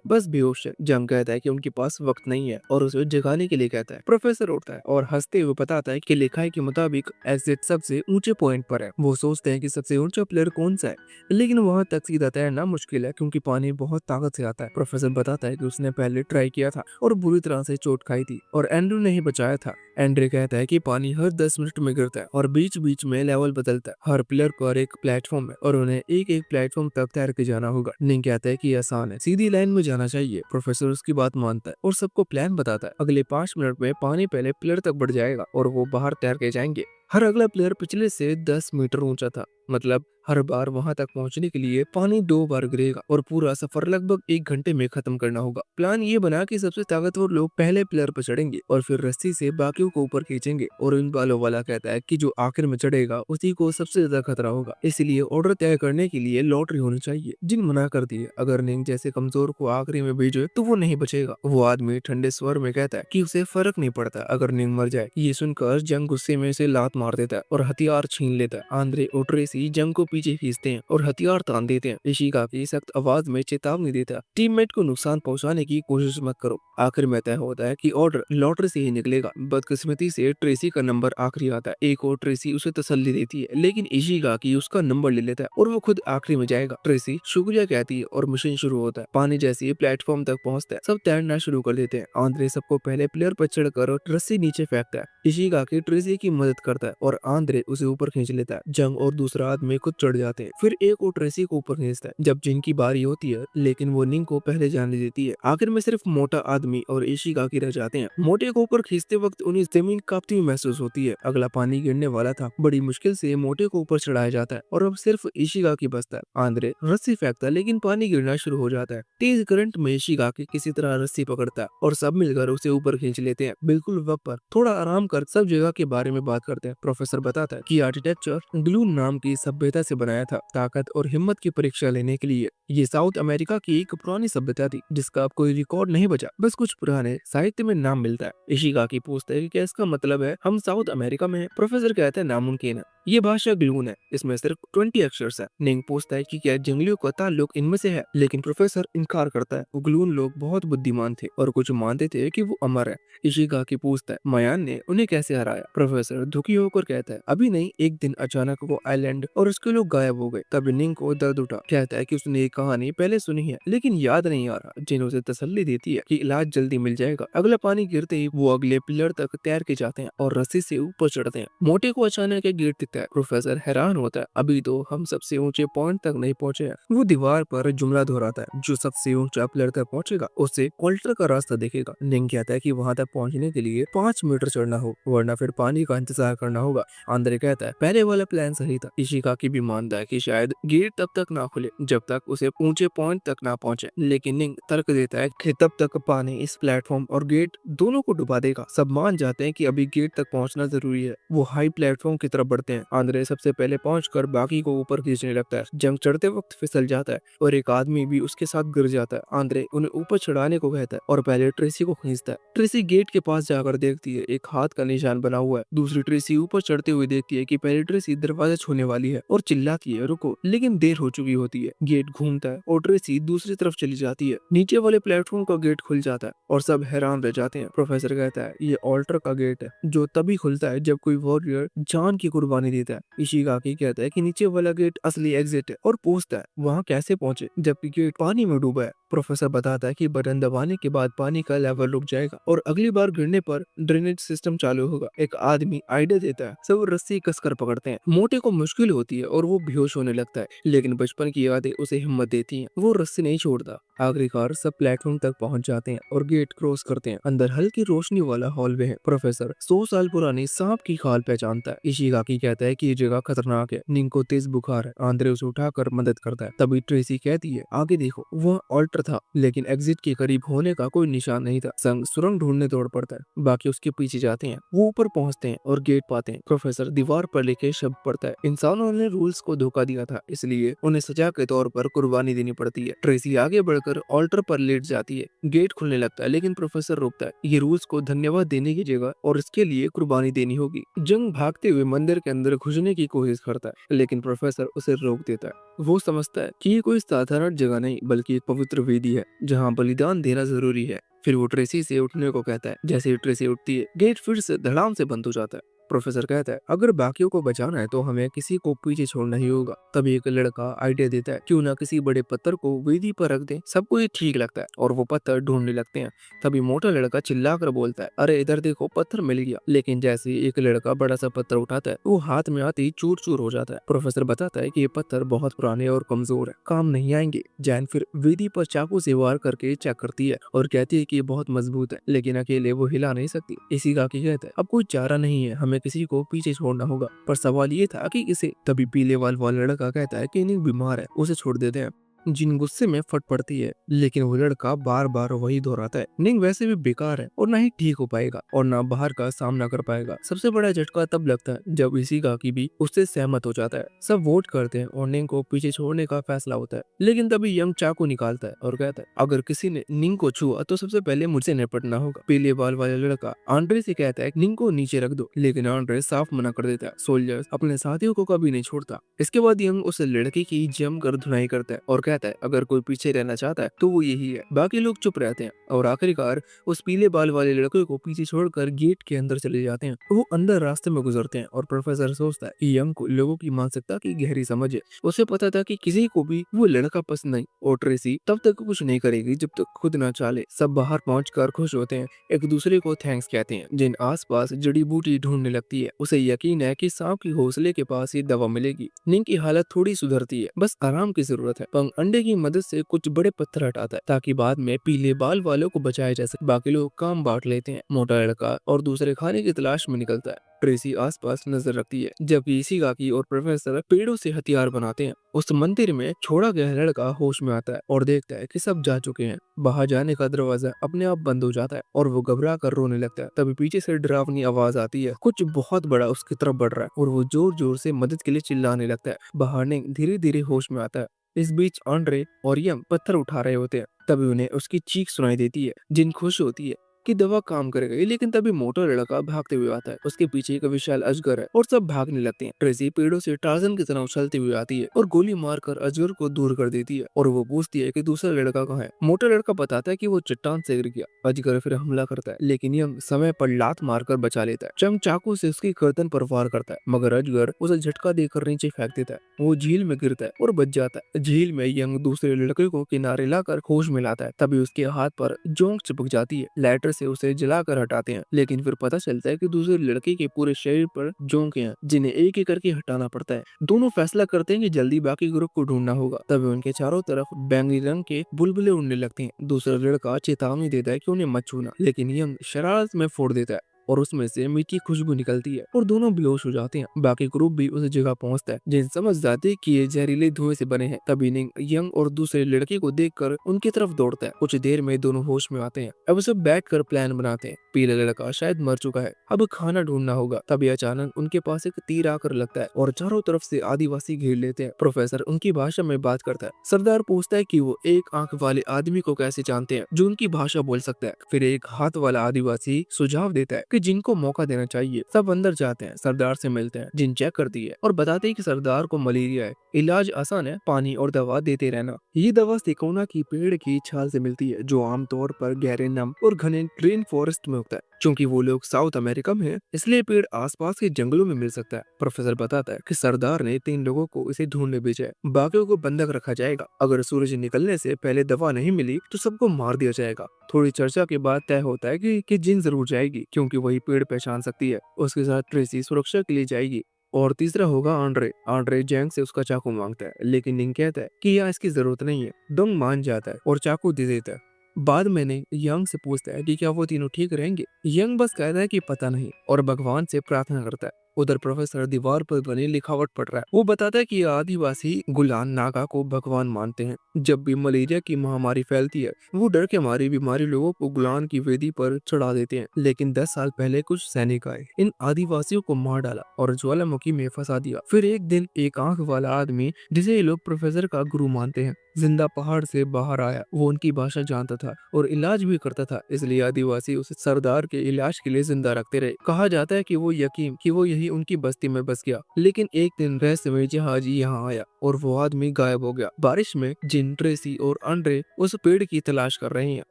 बस बेहोश है। जंग कहता है कि उनके पास वक्त नहीं है और उसे जगाने के लिए कहता है। प्रोफेसर उठता है और हंसते हुए बताता है कि लिखाई के मुताबिक एग्जिट सबसे ऊंचे पॉइंट पर है। वो सोचते हैं कि सबसे ऊंचा प्लेयर कौन सा है, लेकिन वहां तक सीधा तैरना मुश्किल है क्योंकि पानी बहुत ताकत से आता है। प्रोफेसर बताता है कि उसने पहले ट्राई किया था और बुरी तरह से चोट खाई थी और एंड्रू ने ही बचाया था। एंड्रे कहता है कि पानी हर 10 मिनट में गिरता है और बीच बीच में लेवल बदलता है। हर प्लेयर पर एक प्लेटफॉर्म है और उन्हें एक एक प्लेटफॉर्म तक तैर के जाना होगा। निंग कहता है कि ये आसान है, सीधी लाइन में जाना चाहिए। प्रोफेसर उसकी बात मानता है और सबको प्लान बताता है। अगले 5 मिनट में पानी पहले प्लेयर तक बढ़ जाएगा और वो बाहर तैर के जाएंगे। हर अगला प्लेयर पिछले से 10 मीटर ऊंचा था, मतलब हर बार वहां तक पहुंचने के लिए पानी 2 बार गिरेगा और पूरा सफर लगभग 1 घंटे में खत्म करना होगा। प्लान ये बना कि सबसे ताकतवर लोग पहले प्लेयर पर चढ़ेंगे और फिर रस्सी से बाकियों को ऊपर खींचेंगे। और इन बालों वाला कहता है कि जो आखिर में चढ़ेगा उसी को सबसे ज्यादा खतरा होगा, इसलिए ऑर्डर तय करने के लिए लॉटरी होनी चाहिए। जिन मना कर दिए, अगर निंग जैसे कमजोर को आखिरी में भेजे तो वो नहीं बचेगा। वो आदमी ठंडे स्वर में कहता है कि उसे फर्क नहीं पड़ता अगर निंग मर जाए। ये सुनकर जंग गुस्से में से लात मार देता है और हथियार छीन लेता है। आंद्रे और ट्रेसी जंग को पीछे खींचते हैं और हथियार तान देते हैं। इशिगाकी सख्त आवाज में चेतावनी देता है, टीममेट को नुकसान पहुंचाने की कोशिश मत करो। आखिर में तय होता है कि ऑर्डर लॉटरी से ही निकलेगा। बदकिस्मती से ट्रेसी का नंबर आखिरी आता है। एक और ट्रेसी उसे तसल्ली देती है, लेकिन इशिगाकी उसका नंबर ले लेता है और वो खुद आखिरी में जाएगा। ट्रेसी शुक्रिया कहती है और मिशन शुरू होता है। पानी जैसे ही प्लेटफॉर्म तक पहुंचता है, सब तैरना शुरू कर देते हैं। आंद्रे सबको पहले प्लेयर पर चढ़कर रस्सी नीचे फेंकता है। इशिगाकी ट्रेसी की मदद करता है और आंद्रे उसे ऊपर खींच लेता है। जंग और दूसरा आदमी खुद चढ़ जाते हैं। फिर एक और ट्रेसी को ऊपर खींचता है जब जिन की बारी होती है, लेकिन वो निंग को पहले जाने देती है। आखिर में सिर्फ मोटा आदमी और इशिगाकी रह जाते हैं। मोटे को ऊपर खींचते वक्त उन्हें जमीन कांपती हुई महसूस होती है। अगला पानी गिरने वाला था। बड़ी मुश्किल से मोटे को ऊपर चढ़ाया जाता है और अब सिर्फ इशिगाकी बचता है। आंद्रे रस्सी फेंकता है, लेकिन पानी गिरना शुरू हो जाता है। तेज करंट में इशिगाकी किसी तरह रस्सी पकड़ता है और सब मिलकर उसे ऊपर खींच लेते हैं। बिल्कुल वक्त पर थोड़ा आराम कर सब जगह के बारे में बात करते हैं। प्रोफेसर बताता है कि आर्किटेक्चर ग्लून नाम की सभ्यता से बनाया था, ताकत और हिम्मत की परीक्षा लेने के लिए। ये साउथ अमेरिका की एक पुरानी सभ्यता थी जिसका अब कोई रिकॉर्ड नहीं बचा, बस कुछ पुराने साहित्य में नाम मिलता है। इशिगाकी पूछता है कि क्या इसका मतलब है हम साउथ अमेरिका में हैं? प्रोफेसर कहते हैं नामुमकिन है, ये भाषा ग्लून है, इसमें सिर्फ 20 अक्षर है। निंग पूछता है कि क्या जंगलियों का ताल्लुक इनमें से है, लेकिन प्रोफेसर इनकार करता है। वो ग्लून लोग बहुत बुद्धिमान थे और कुछ मानते थे कि वो अमर है। इशिगाकी पूछता है मयान ने उन्हें कैसे हराया। प्रोफेसर दुखी होकर कहता है अभी नहीं, एक दिन अचानक वो आइलैंड और उसके लोग गायब हो गए। तब निंग को दर्द उठा। कहता है कि उसने ये कहानी पहले सुनी है लेकिन याद नहीं आ रहा। जिन उसे तसल्ली देती है कि इलाज जल्दी मिल जाएगा। अगला पानी गिरते ही वो अगले पिलर तक तैर के जाते हैं और रस्सी से ऊपर चढ़ते हैं। मोटे को अचानक एक गेट दिखता है। प्रोफेसर हैरान होता है, अभी तो हम सबसे ऊंचे पॉइंट तक नहीं पहुंचे हैं। वो दीवार पर जुमला दोहराता है, जो सबसे ऊंचा पिलर तक पहुंचेगा उसे क्वाल्टर का रास्ता दिखेगा। निंग कहता है कि वहां तक पहुंचने के लिए 5 मीटर चढ़ना हो, वरना फिर पानी का इंतजार करना होगा। आंद्रे कहता है पहले वाला प्लान सही था। इशिगाकी भी मानता है कि शायद गेट तब तक ना खुले जब तक उसे ऊंचे पॉइंट तक ना पहुंचे, लेकिन निंग तर्क देता है कि तब तक पानी इस प्लेटफॉर्म और गेट दोनों को डुबा देगा। सब मान जाते हैं कि अभी गेट तक पहुंचना जरूरी है। वो हाई प्लेटफॉर्म की तरफ बढ़ते हैं। आंद्रे सबसे पहले पहुंचकर बाकी को ऊपर खींचने लगता है। जंग चढ़ते वक्त फिसल जाता है और एक आदमी भी उसके साथ गिर जाता है। आंद्रे उन्हें ऊपर चढ़ाने को कहता है और पहले ट्रेसी को खींचता है। ट्रेसी गेट के पास जाकर देखती है, एक हाथ का निशान बना हुआ है। दूसरी ट्रेसी ऊपर चढ़ते हुए देखती है कि पहली ट्रेसी दरवाजा छूने वाली है और चिल्लाती है रुको, लेकिन देर हो चुकी होती है। गेट घूमता है और ट्रेसी दूसरी तरफ चली जाती है। नीचे वाले प्लेटफॉर्म का गेट खुल जाता है और सब हैरान रह जाते हैं। प्रोफेसर कहता है ये ऑल्टर का गेट है जो तभी खुलता है जब कोई वॉरियर जान की कुर्बानी देता है। इशिगाकी कहता है कि नीचे वाला गेट असली एग्जिट है और पूछता है वहाँ कैसे पहुंचे जबकि गेट पानी में डूबा है। प्रोफेसर बताता है कि बटन दबाने के बाद पानी का लेवल रुक जाएगा और अगली बार गिरने पर ड्रेनेज सिस्टम चालू होगा। एक आदमी आइडिया देता है, सब रस्सी कसकर पकड़ते हैं। मोटे को मुश्किल होती है और वो बेहोश होने लगता है, लेकिन बचपन की यादें उसे हिम्मत देती हैं। वो रस्सी नहीं छोड़ता। आखिरकार सब प्लेटफॉर्म तक पहुंच जाते हैं और गेट क्रॉस करते हैं। अंदर हल्की रोशनी वाला हॉलवे है। प्रोफेसर 100 साल पुरानी सांप की खाल पहचानता है। इशिगाकी कहता है कि ये जगह खतरनाक है। निंग को तेज बुखार है। आंद्रे उसे उठाकर मदद करता है। तभी ट्रेसी कहती है, आगे देखो। वह ऑल्टर था, लेकिन एग्जिट के करीब होने का कोई निशान नहीं था। संग सुरंग ढूंढने दौड़ पड़ता है। बाकी उसके पीछे जाते हैं। वो ऊपर पहुंचते हैं और गेट पाते हैं। प्रोफेसर दीवार पर लिखे शब्द पढ़ता है, इंसानों ने रूल्स को धोखा दिया था, इसलिए उन्हें सजा के तौर पर कुर्बानी देनी पड़ती है। ट्रेसी आगे बढ़कर ऑल्टर पर लेट जाती है। गेट खुलने लगता है, लेकिन प्रोफेसर रोकता है। ये रूल्स को धन्यवाद देने की जगह और इसके लिए कुर्बानी देनी होगी। जंग भागते हुए मंदिर के अंदर घुसने की कोशिश करता है, लेकिन प्रोफेसर उसे रोक देता है। वो समझता है कि ये कोई साधारण जगह नहीं, बल्कि एक पवित्र वेदी है जहाँ बलिदान देना जरूरी है। फिर वो ट्रेसी से उठने को कहता है। जैसे ही ट्रेसी उठती है, गेट फिर से धड़ाम से बंद हो जाता है। प्रोफेसर कहता है, अगर बाकियों को बचाना है तो हमें किसी को पीछे छोड़ना ही होगा। तभी एक लड़का आइडिया देता है, क्यों ना किसी बड़े पत्थर को वेदी पर रख दें। सबको ये ठीक लगता है और वो पत्थर ढूंढने लगते हैं। तभी मोटा लड़का चिल्लाकर बोलता है, अरे इधर देखो, पत्थर मिल गया। लेकिन जैसे ही एक लड़का बड़ा सा पत्थर उठाता है, वो हाथ में आते ही चूर चूर हो जाता है। प्रोफेसर बताता है कि ये पत्थर बहुत पुराने और कमजोर है, काम नहीं आएंगे। जैन फिर वेदी पर चाकू से वार करके चेक करती है और कहती है कि ये बहुत मजबूत है, लेकिन अकेले वो हिला नहीं सकती। इसी का कहता है, अब कोई चारा नहीं है, हमें किसी को पीछे छोड़ना होगा। पर सवाल ये था कि इसे। तभी पीले वाला लड़का कहता है कि निंग बीमार है, उसे छोड़ देते हैं। जिन गुस्से में फट पड़ती है, लेकिन वो लड़का बार बार वही दोहराता है, निंग वैसे भी बेकार है और ना ही ठीक हो पाएगा और ना बाहर का सामना कर पाएगा। सबसे बड़ा झटका तब लगता है जब इशिगाकी भी उससे सहमत हो जाता है। सब वोट करते हैं और निंग को पीछे छोड़ने का फैसला होता है। लेकिन तभी यंग चाकू निकालता है और कहता है, अगर किसी ने निंग को छुआ तो सबसे पहले मुझसे निपटना होगा। पीले बाल वाला लड़का आंड्रे से कहता है, निंग को नीचे रख दो, लेकिन आंड्रे साफ मना कर देता है। सोल्जर्स अपने साथियों को कभी नहीं छोड़ता। इसके बाद यंग उस लड़के की जमकर धुनाई करता है और कहता है, अगर कोई पीछे रहना चाहता है तो वो यही है। बाकी लोग चुप रहते हैं और आखिरकार उस पीले बाल वाले लड़के को पीछे छोड़कर गेट के अंदर चले जाते हैं। वो अंदर रास्ते में गुजरते हैं और प्रोफेसर सोचता है कि यंग को लोगों की मानसिकता की गहरी समझ है। उसे पता था कि किसी को भी वो लड़का पसंद नहीं और ट्रेसी तब तक कुछ नहीं करेगी जब तक खुद ना चाले। सब बाहर पहुंचकर खुश होते हैं, एक दूसरे को थैंक्स कहते हैं। जिन आसपास जड़ी बूटी ढूंढने लगती है, उसे यकीन है कि सांप की घोंसले के पास ही दवा मिलेगी। निंग की हालत थोड़ी सुधरती है, बस आराम की जरूरत है। पंग अंडे की मदद से कुछ बड़े पत्थर हटाता है ताकि बाद में पीले बाल वालों को बचाया जा सके। बाकी लोग काम बांट लेते हैं। मोटा लड़का और दूसरे खाने की तलाश में निकलता है। ट्रेसी आसपास नजर रखती है, जबकि इशिगाकी और प्रोफेसर पेड़ों से हथियार बनाते हैं। उस मंदिर में छोड़ा गया लड़का होश में आता है और देखता है कि सब जा चुके हैं। बाहर जाने का दरवाजा अपने आप बंद हो जाता है और वो घबरा कर रोने लगता है। तभी पीछे से डरावनी आवाज आती है, कुछ बहुत बड़ा उसकी तरफ बढ़ रहा है और वो जोर जोर से मदद के लिए चिल्लाने लगता है। बाहर ने धीरे धीरे होश में आता है। इस बीच आंड्रे और यंग पत्थर उठा रहे होते हैं। तभी उन्हें उसकी चीख सुनाई देती है। जिन खुश होती है कि दवा काम कर गई, लेकिन तभी मोटा लड़का भागते हुए आता है। उसके पीछे एक विशाल अजगर है और सब भागने लगते हैं। ट्रेसी पेड़ों से टार्जन की तरह उछलती हुई आती है और गोली मारकर अजगर को दूर कर देती है और वो पूछती है कि दूसरा लड़का कहाँ है। मोटा लड़का बताता है कि वो चट्टान से गिर गया। अजगर फिर हमला करता है, लेकिन यंग समय पर लात मारकर बचा लेता है। चंग चाकू से उसकी गर्दन पर वार करता है, मगर अजगर उसे झटका देकर नीचे फेंक देता है। वो झील में गिरता है और बच जाता है। झील में यंग दूसरे लड़के को किनारे लाकर होश में लाता है। तभी उसके हाथ पर जोंक चिपक जाती है। लाइटर से उसे जलाकर हटाते हैं, लेकिन फिर पता चलता है कि दूसरे लड़के के पूरे शरीर पर जोंक हैं, जिन्हें एक एक करके हटाना पड़ता है। दोनों फैसला करते हैं कि जल्दी बाकी ग्रुप को ढूंढना होगा। तभी उनके चारों तरफ बैंगनी रंग के बुलबुले उड़ने लगते हैं। दूसरा लड़का चेतावनी देता है कि उन्हें मत छूना, लेकिन यंग शरारत में फोड़ देता है और उसमें से मीठी खुशबू निकलती है और दोनों बेहोश हो जाते हैं। बाकी ग्रुप भी उस जगह पहुंचता है। जिन समझ जाते कि ये जहरीले धुएं से बने हैं। तभी निंग यंग और दूसरे लड़के को देखकर उनकी तरफ दौड़ता है। कुछ देर में दोनों होश में आते हैं। अब सब बैठकर प्लान बनाते हैं। पीला लड़का शायद मर चुका है, अब खाना ढूंढना होगा। तभी अचानक उनके पास एक तीर आकर लगता है और चारों तरफ से आदिवासी घेर लेते हैं। प्रोफेसर उनकी भाषा में बात करता है। सरदार पूछता है कि वो एक आंख वाले आदमी को कैसे जानते हैं जो उनकी भाषा बोल सकता है। फिर एक हाथ वाला आदिवासी सुझाव देता है कि जिनको मौका देना चाहिए। सब अंदर जाते हैं, सरदार से मिलते हैं। जिन चेक करती है और बताते हैं कि सरदार को मलेरिया है, इलाज आसान है, पानी और दवा देते रहना। ये दवा सिकोना की पेड़ की छाल से मिलती है, जो आमतौर पर गहरे नम और घने रेन फॉरेस्ट में उगता है। क्योंकि वो लोग साउथ अमेरिका में है, इसलिए पेड़ आसपास के जंगलों में मिल सकता है। प्रोफेसर बताता है कि सरदार ने 3 लोगों को इसे ढूंढने भेजा है, बाकियों को बंधक रखा जाएगा। अगर सूरज निकलने से पहले दवा नहीं मिली तो सबको मार दिया जाएगा। थोड़ी चर्चा के बाद तय होता है कि जिन जरूर जाएगी, क्योंकि वही पेड़ पहचान सकती है। उसके साथ ट्रेसी सुरक्षा के लिए जाएगी। और तीसरा होगा आंड्रे। आंड्रे जैंग से उसका चाकू मांगता है, लेकिन निंग कहता है कि यहाँ इसकी जरूरत नहीं है। डोंग मान जाता है और चाकू दे देता है। बाद में निंग यंग से पूछता है कि क्या वो तीनों ठीक रहेंगे। यंग बस कहता है कि पता नहीं और भगवान से प्रार्थना करता है। उधर प्रोफेसर दीवार पर बनी लिखावट पढ़ रहा है। वो बताता है कि आदिवासी गुलान नागा को भगवान मानते हैं। जब भी मलेरिया की महामारी फैलती है, वो डर के मारे बीमारी लोगों को गुलान की वेदी पर चढ़ा देते हैं। लेकिन 10 साल पहले कुछ सैनिक आए, इन आदिवासियों को मार डाला और ज्वालामुखी में फंसा दिया। फिर एक दिन एक आंख वाला आदमी, जिसे ये लोग प्रोफेसर का गुरु मानते हैं, जिंदा पहाड़ से बाहर आया। वो उनकी भाषा जानता था और इलाज भी करता था, इसलिए आदिवासी उसे सरदार के इलाज के लिए जिंदा रखते रहे। कहा जाता है कि वो यही उनकी बस्ती में बस गया। लेकिन एक दिन रहस्यमय जहाज यहाँ आया और वो आदमी गायब हो गया। बारिश में जिन, ट्रेसी और आंड्रे उस पेड़ की तलाश कर रहे हैं।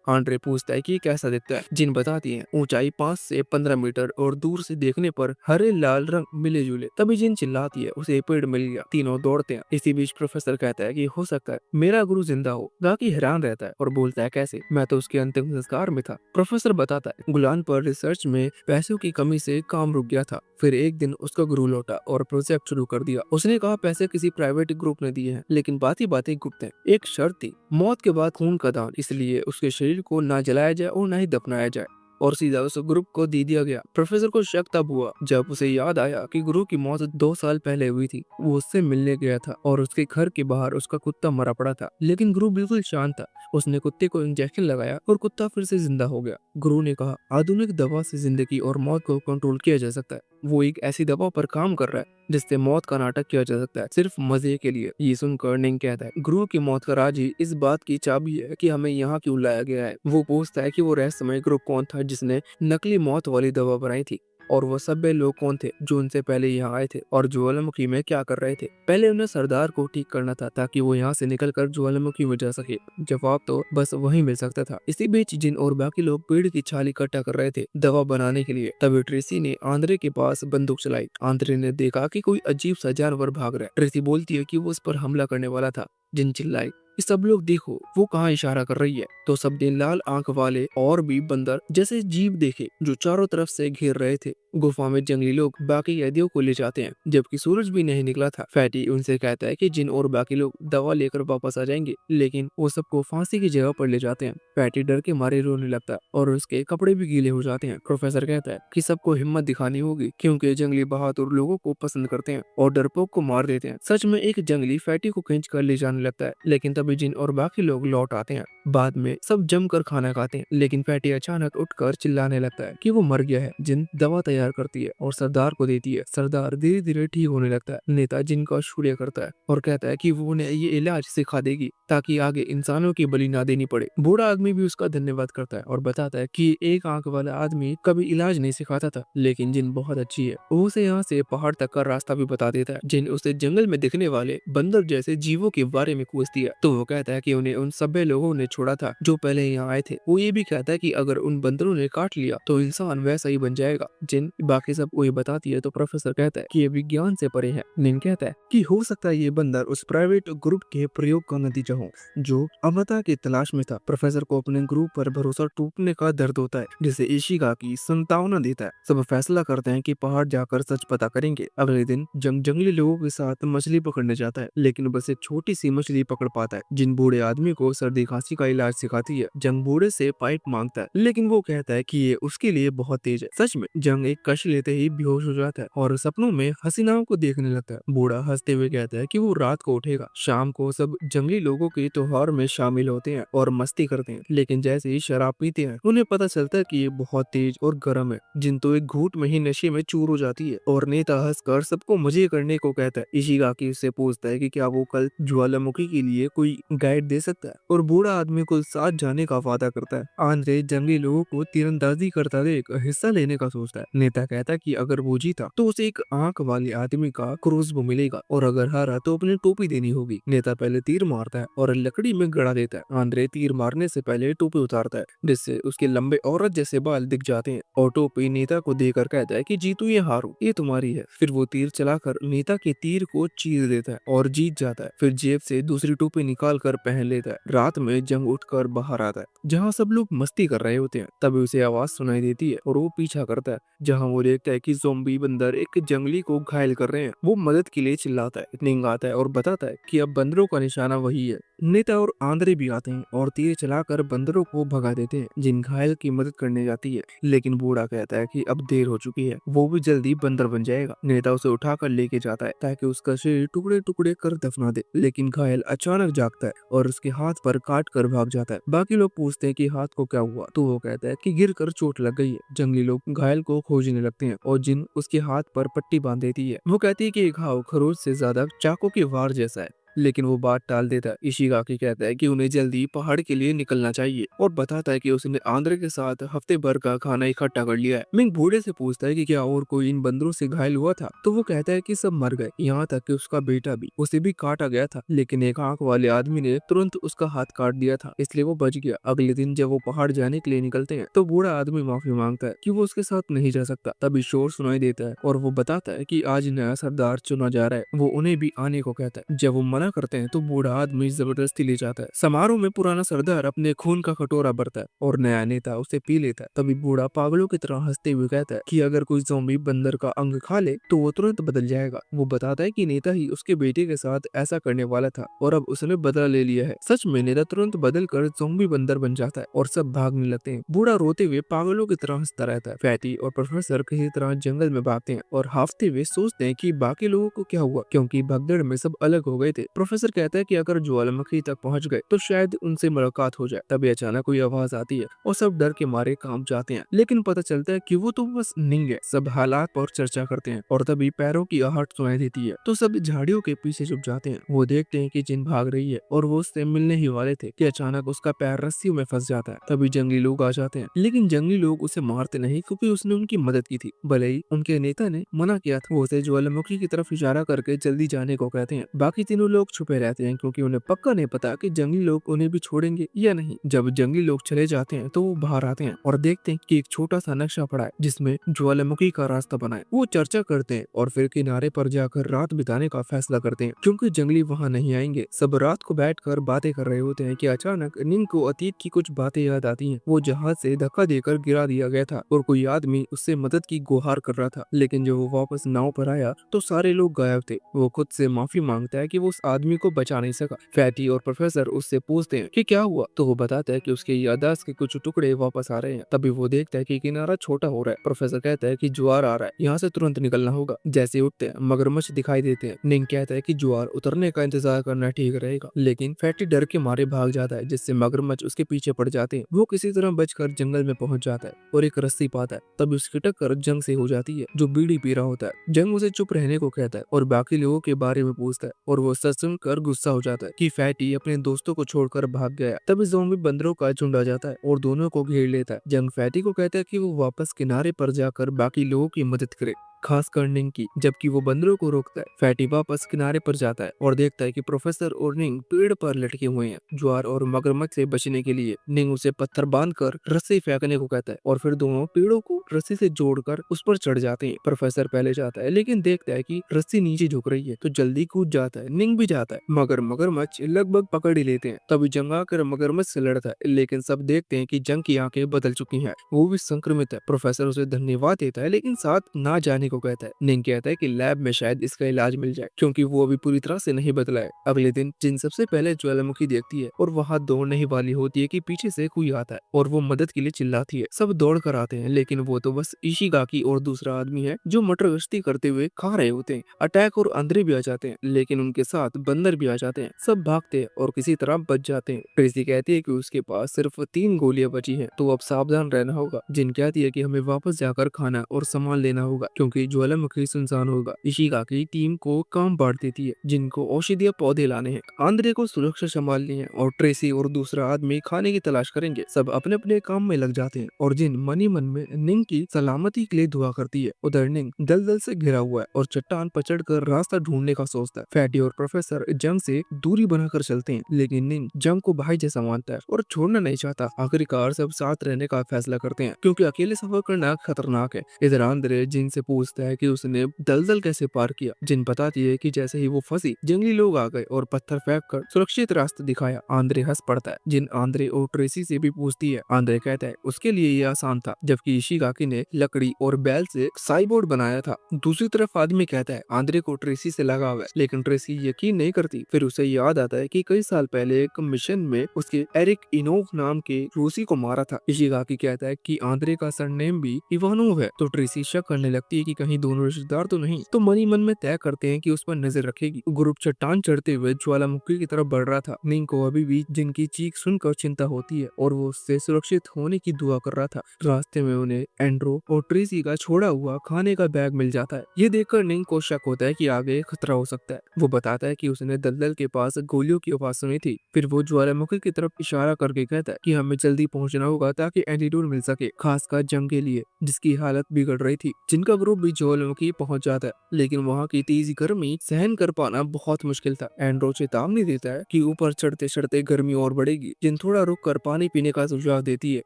आंड्रे पूछता है कि ये कैसा दिखता है। जिन बताती है ऊंचाई 5 से 15 मीटर और दूर से देखने पर हरे लाल रंग मिले जुले। तभी जिन चिल्लाती है उसे पेड़ मिल गया। तीनों दौड़ते हैं। इसी बीच प्रोफेसर कहता है कि हो सकता है मेरा गुरु जिंदा हो। गाकी हैरान रहता है और बोलता है कैसे, मैं तो उसके अंतिम संस्कार में था। प्रोफेसर बताता है गुलान पर रिसर्च में पैसों की कमी से काम रुक गया था। फिर एक दिन उसका गुरु लौटा और प्रोजेक्ट शुरू कर दिया। उसने कहा पैसे किसी प्राइवेट ग्रुप ने दिए हैं, लेकिन बात ही गुप्त है। एक शर्त थी, मौत के बाद खून का दान, इसलिए उसके शरीर को ना जलाया जाए और ना ही दफनाया जाए। और सीधा उस ग्रुप को दे दिया गया। प्रोफेसर को शक तब हुआ जब उसे याद आया कि गुरु की मौत 2 साल पहले हुई थी। वो उससे मिलने गया था और उसके घर के बाहर उसका कुत्ता मरा पड़ा था, लेकिन गुरु बिल्कुल शांत था। उसने कुत्ते को इंजेक्शन लगाया और कुत्ता फिर से जिंदा हो गया। गुरु ने कहा आधुनिक दवा से जिंदगी और मौत को कंट्रोल किया जा सकता है। वो एक ऐसी दवा पर काम कर रहा है जिससे मौत का नाटक किया जा सकता है, सिर्फ मजे के लिए। ये सुनकर निंग कहता है गुरु की मौत का राज ही इस बात की चाबी है कि हमें यहाँ क्यों लाया गया है। वो पूछता है कि वो रहस्यमय ग्रुप कौन था जिसने नकली मौत वाली दवा बनाई थी, और वो सभ्य लोग कौन थे जो उनसे पहले यहाँ आए थे और ज्वालामुखी में क्या कर रहे थे। पहले उन्हें सरदार को ठीक करना था ताकि वो यहाँ से निकलकर ज्वालामुखी में जा सके। जवाब तो बस वहीं मिल सकता था। इसी बीच जिन और बाकी लोग पेड़ की छाल इकट्ठा कर रहे थे दवा बनाने के लिए। तभी ट्रेसी ने आंद्रे के पास बंदूक चलाई। आंद्रे ने देखा कि कोई अजीब सा जानवर भाग रहा है। ट्रेसी बोलती है कि वो उस पर हमला करने वाला था। जिन चिल्लाई कि सब लोग देखो वो कहाँ इशारा कर रही है। तो सबने लाल आंख वाले और भी बंदर जैसे जीव देखे जो चारों तरफ से घेर रहे थे। गुफा में जंगली लोग बाकी कैदियों को ले जाते हैं जबकि सूरज भी नहीं निकला था। फैटी उनसे कहता है कि जिन और बाकी लोग दवा लेकर वापस आ जाएंगे, लेकिन वो सबको फांसी की जगह पर ले जाते हैं। फैटी डर के मारे रोने लगता है और उसके कपड़े भी गीले हो जाते हैं। प्रोफेसर कहता है कि सबको हिम्मत दिखानी होगी क्योंकि जंगली बहादुर लोगों को पसंद करते हैं और डरपोक को मार देते हैं। सच में एक जंगली फैटी को खींच कर ले जाने लगता है, लेकिन तभी जिन और बाकी लोग लौट आते हैं। बाद में सब जमकर खाना खाते हैं, लेकिन फैटी अचानक उठकर चिल्लाने लगता है कि वो मर गया है। जिन दवा तैयार करती है और सरदार को देती है। सरदार धीरे धीरे ठीक होने लगता है। नेता जिन का शुक्रिया करता है और कहता है कि वो उन्हें ये इलाज सिखा देगी ताकि आगे इंसानों की बलि ना देनी पड़े। बूढ़ा आदमी भी उसका धन्यवाद करता है और बताता है कि एक आंख वाला आदमी कभी इलाज नहीं सिखाता था, लेकिन जिन बहुत अच्छी है। वो उसे यहाँ से पहाड़ तक का रास्ता भी बता देता है। जिन उसे जंगल में दिखने वाले बंदर जैसे जीवों के बारे में पूछती है तो वो कहता है कि उन्हें उन सभ्य लोगों ने छोड़ा था जो पहले यहाँ आए थे। वो ये भी कहता है कि अगर उन बंदरों ने काट लिया तो इंसान वैसा ही बन जाएगा। जिन बाकी सब को ये बताती है तो प्रोफेसर कहता है कि ये विज्ञान से परे है। निन कहता है कि हो सकता है ये बंदर उस प्राइवेट ग्रुप के प्रयोग का नतीजा हो जो अमरता की तलाश में था। प्रोफेसर को अपने ग्रुप पर भरोसा टूटने का दर्द होता है जिसे इशिगा की संतावना देता है। सब फैसला करते हैं कि पहाड़ जाकर सच पता करेंगे। अगले दिन जंगली लोगों के साथ मछली पकड़ने जाता है, लेकिन बस एक छोटी सी मछली पकड़ पाता है। जिन बूढ़े आदमी को सर्दी खांसी का इलाज सिखाती है। जंग बूढ़े से पाइप मांगता है, लेकिन वो कहता है कि ये उसके लिए बहुत तेज है। सच में जंग एक कश लेते ही बेहोश हो जाता है और सपनों में हसीनाओं को देखने लगता है। बूढ़ा हंसते हुए कहता है कि वो रात को उठेगा। शाम को सब जंगली लोगों के त्योहार में शामिल होते हैं और मस्ती करते हैं, लेकिन जैसे ही शराब पीते हैं उन्हें पता चलता है कि ये बहुत तेज और गर्म है। जिन तो एक घूंट में ही नशे में चूर हो जाती है और नेता हंसकर सबको मजे करने को कहता है। इशिगाकी उससे पूछता है कि क्या वो कल ज्वालामुखी के लिए कोई गाइड दे सकता है, और बूढ़ा आदमी को साथ जाने का वादा करता है। आंद्रे जंगली लोगों को तीरंदाजी करता देख हिस्सा लेने का सोचता है। नेता कहता है कि अगर वो जीता तो उसे एक आंख वाले आदमी का क्रोसबो मिलेगा और अगर हारा तो अपनी टोपी देनी होगी। नेता पहले तीर मारता है और लकड़ी में गड़ा देता है। आंद्रे तीर मारने से पहले टोपी उतारता है जिससे उसके लंबे औरत जैसे बाल दिख जाते हैं और टोपी नेता को देकर कहता है कि जीतू या हारू ये तुम्हारी है। फिर वो तीर चलाकर नेता के तीर को चीर देता है और जीत जाता है। फिर जेब से दूसरी टोपी निकाल कर पहन लेता है। रात में जंग उठकर बाहर आता है जहाँ सब लोग मस्ती कर रहे होते हैं। तभी उसे आवाज सुनाई देती है और वो पीछा करता है। जहाँ जहाँ वो देखता है कि ज़ॉम्बी बंदर एक जंगली को घायल कर रहे हैं। वो मदद के लिए चिल्लाता है। निंग आता है और बताता है कि अब बंदरों का निशाना वही है। नेता और आंद्रे भी आते हैं और तीर चलाकर बंदरों को भगा देते हैं। जिन घायल की मदद करने जाती है, लेकिन बूढ़ा कहता है कि अब देर हो चुकी है, वो भी जल्दी बंदर बन जाएगा। नेता उसे उठाकर लेके जाता है ताकि उसका शरीर टुकड़े टुकड़े कर दफना दे, लेकिन घायल अचानक जागता है और उसके हाथ पर काट कर भाग जाता है। बाकी लोग पूछते हैं कि हाथ को क्या हुआ, तो वो कहता है कि गिर कर चोट लग गई है। जंगली लोग घायल को खोजने लगते हैं और जिन उसके हाथ पर पट्टी बांध देती है। वो कहती है कि ये घाव खरोच से ज्यादा चाकू की वार जैसा है, लेकिन वो बात टाल देता है। इशिगाकी कहता है कि उन्हें जल्दी पहाड़ के लिए निकलना चाहिए और बताता है कि उसने आंद्रे के साथ हफ्ते भर का खाना इकट्ठा कर लिया है। मिंग बूढ़े से पूछता है कि क्या और कोई इन बंदरों से घायल हुआ था, तो वो कहता है कि सब मर गए, यहाँ तक कि उसका बेटा भी। उसे भी काटा गया था, लेकिन एक आंख वाले आदमी ने तुरंत उसका हाथ काट दिया था, इसलिए वो बच गया। अगले दिन जब वो पहाड़ जाने के लिए निकलते हैं, तो बूढ़ा आदमी माफी मांगता है कि वो उसके साथ नहीं जा सकता। तभी शोर सुनाई देता है और वो बताता है कि आज नया सरदार चुना जा रहा है। वो उन्हें भी आने को कहता है। जब वो मना करते हैं, तो बूढ़ा आदमी जबरदस्ती ले जाता है। समारोह में पुराना सरदार अपने खून का कटोरा भरता है और नया नेता उसे पी लेता है। तभी बूढ़ा पागलों की तरह हंसते हुए कहता है कि अगर कोई ज़ॉम्बी बंदर का अंग खा ले तो वो तुरंत बदल जाएगा। वो बताता है कि नेता ही उसके बेटे के साथ ऐसा करने वाला था और अब उसने बदला ले लिया है। सच में नेता तुरंत बदल कर ज़ॉम्बी बंदर बन जाता है और सब भागने लगते हैं। बूढ़ा रोते हुए पागलों की तरह हंसता रहता है। फैटी और प्रोफेसर किसी तरह जंगल में भागते हैं और हाफते हुए सोचते हैं कि बाकी लोगों को क्या हुआ, क्योंकि भगदड़ में सब अलग हो गए थे। प्रोफेसर कहता है कि अगर ज्वालामुखी तक पहुंच गए तो शायद उनसे मुलाकात हो जाए। तभी अचानक कोई आवाज आती है और सब डर के मारे कांप जाते हैं, लेकिन पता चलता है कि वो तो बस निंग है। सब हालात पर चर्चा करते हैं और तभी पैरों की आहट सुनाई देती है, तो सब झाड़ियों के पीछे छुप जाते हैं। वो देखते हैं कि जिन भाग रही है और वो उससे मिलने ही वाले थे कि अचानक उसका पैर रस्सियों में फंस जाता है। तभी जंगली लोग आ जाते हैं, लेकिन जंगली लोग उसे मारते नहीं, क्योंकि उसने उनकी मदद की थी। भले ही उनके नेता ने मना किया था। वो उसे ज्वालामुखी की तरफ इशारा करके जल्दी जाने को कहते हैं। बाकी तीनों लोग छुपे रहते हैं, क्योंकि उन्हें पक्का नहीं पता कि जंगली लोग उन्हें भी छोड़ेंगे या नहीं। जब जंगली लोग चले जाते हैं, तो वो बाहर आते हैं और देखते हैं कि एक छोटा सा नक्शा पड़ा है जिसमें ज्वालामुखी का रास्ता बना है। वो चर्चा करते हैं और फिर किनारे पर जाकर रात बिताने का फैसला करते हैं, क्योंकि जंगली वहाँ नहीं आएंगे। सब रात को बैठकर बातें कर रहे होते हैं कि अचानक निंग को अतीत की कुछ बातें याद आती हैं। वो जहाज से धक्का देकर गिरा दिया गया था और कोई आदमी उससे मदद की गुहार कर रहा था, लेकिन जब वो वापस नाव पर आया तो सारे लोग गायब थे। वो खुद से माफी मांगता है कि वो उस आदमी को बचा नहीं सका। फैटी और प्रोफेसर उससे पूछते हैं कि क्या हुआ, तो वो बताता है कि उसके याददाश्त के कुछ टुकड़े वापस आ रहे हैं। तभी वो देखता है कि किनारा छोटा हो रहा है। प्रोफेसर कहता है कि ज्वार आ रहा है, यहाँ से तुरंत निकलना होगा। जैसे उठते हैं, मगरमच्छ दिखाई देते हैं। निंग कहता है कि ज्वार उतरने का इंतजार करना ठीक रहेगा, लेकिन फैटी डर के मारे भाग जाता है, जिससे मगरमच्छ उसके पीछे पड़ जाते हैं। वो किसी तरह बचकर जंगल में पहुंच जाता है और एक रस्सी पाता है। तभी उसकी टक्कर जंग से हो जाती है, जो बीड़ी पी रहा होता है। जंग उसे चुप रहने को कहता है और बाकी लोगों के बारे में पूछता है, और वो सच सुनकर गुस्सा हो जाता है कि फैटी अपने दोस्तों को छोड़कर भाग गया। तभी ज़ॉम्बी बंदरों का झुंड आ जाता है और दोनों को घेर लेता है। जंग फैटी को कहता है कि वो वापस किनारे पर जाकर बाकी लोगों की मदद करे, खासकर निंग की, जबकि वो बंदरों को रोकता है। फैटी वापस किनारे पर जाता है और देखता है कि प्रोफेसर और निंग पेड़ पर लटके हुए हैं, ज्वार और मगरमच्छ से बचने के लिए। निंग उसे पत्थर बांधकर रस्सी फेंकने को कहता है और फिर दोनों पेड़ों को रस्सी से जोड़कर उस पर चढ़ जाते हैं। प्रोफेसर पहले जाता है, लेकिन देखता है कि रस्सी नीचे झुक रही है, तो जल्दी कूद जाता है। निंग भी जाता है, मगर मगरमच्छ लगभग पकड़ ही लेते हैं। तभी जंग आकर मगरमच्छ से लड़ता है, लेकिन सब देखते हैं कि जंग की आंखें बदल चुकी हैं, वो भी संक्रमित है। प्रोफेसर उसे धन्यवाद देता है, लेकिन साथ ना जाने को कहता है। निंग कहता है कि लैब में शायद इसका इलाज मिल जाए, क्योंकि वो अभी पूरी तरह से नहीं बदला है। अगले दिन जिन सबसे पहले ज्वालामुखी देखती है और वहाँ दौड़ने ही वाली होती है कि पीछे से कोई आता है और वो मदद के लिए चिल्लाती है। सब दौड़ कर आते हैं, लेकिन वो तो बस इशिगाकी और दूसरा आदमी है जो मटर गश्ती करते हुए खा रहे होते हैं। अटैक और अंदर भी आ जाते हैं, लेकिन उनके साथ बंदर भी आ जाते हैं। सब भागते हैं और किसी तरह बच जाते हैं। ट्रेसी कहती है कि उसके पास सिर्फ 3 गोलियां बची हैं, तो अब सावधान रहना होगा। जिन कहती है कि हमें वापस जाकर खाना और सामान लेना होगा, क्योंकि ज्वालामुखी सुनसान होगा। इशिगाकी टीम को काम बांट देती है, जिनको औषधीय पौधे लाने हैं, आंद्रे को सुरक्षा संभालनी है और ट्रेसी और दूसरा आदमी खाने की तलाश करेंगे। सब अपने अपने काम में लग जाते हैं और जिन मनी मन में निंग की सलामती के लिए दुआ करती है। उधर निंग दलदल से घिरा हुआ है और चट्टान पर चढ़कर रास्ता ढूंढने का सोचता है। फैटी और प्रोफेसर जंग से दूरी बनाकर चलते हैं, लेकिन निंग जंग को भाई जैसा मानता है और छोड़ना नहीं चाहता। आखिरकार सब साथ रहने का फैसला करते हैं, क्योंकि अकेले सफर करना खतरनाक है। इधर आंद्रे जिन से पूछता पूछता है कि उसने दलदल कैसे पार किया। जिन बताती है कि जैसे ही वो फंसी जंगली लोग आ गए और पत्थर फेंक कर सुरक्षित रास्ता दिखाया। आंद्रे हंस पड़ता है। जिन आंद्रे और ट्रेसी से भी पूछती है। आंद्रे कहता है उसके लिए ये आसान था, जबकि इशिगाकी ने लकड़ी और बैल से साइबोर्ड बनाया था। दूसरी तरफ आदमी कहता है आंद्रे को ट्रेसी से लगाव है, लेकिन ट्रेसी यकीन नहीं करती। फिर उसे याद आता है कि कई साल पहले एक मिशन में उसके एरिक इनोव नाम के रूसी को मारा था। इशिगाकी कहता है कि आंद्रे का सरनेम भी इवानोव है, तो ट्रेसी शक करने लगती है कि कहीं दोनों रिश्तेदार तो नहीं। तो मनी मन में तय करते हैं कि उस पर नजर रखेगी। ग्रुप चट्टान चढ़ते हुए ज्वालामुखी की तरफ बढ़ रहा था। निंग को अभी भी जिनकी चीख सुनकर चिंता होती है और वो उससे सुरक्षित होने की दुआ कर रहा था। रास्ते में उन्हें एंड्रो और ट्रेसी का छोड़ा हुआ खाने का बैग मिल जाता है। ये देखकर निंग को शक होता है कि आगे खतरा हो सकता है। वो बताता है कि उसने दलदल के पास गोलियों की आवाज सुनी थी। फिर वो ज्वालामुखी की तरफ इशारा करके कहता है कि हमें जल्दी पहुंचना होगा ताकि एंटीडोट मिल सके, खासकर जंग के लिए जिसकी हालत बिगड़ रही थी। जिनका ग्रुप भी ज्वालामुखी पहुंच जाता है, लेकिन वहाँ की तेज गर्मी सहन कर पाना बहुत मुश्किल था। एंड्रो चेतावनी देता है कि ऊपर चढ़ते चढ़ते गर्मी और बढ़ेगी। जिन थोड़ा रुक कर पानी पीने का सुझाव देती है।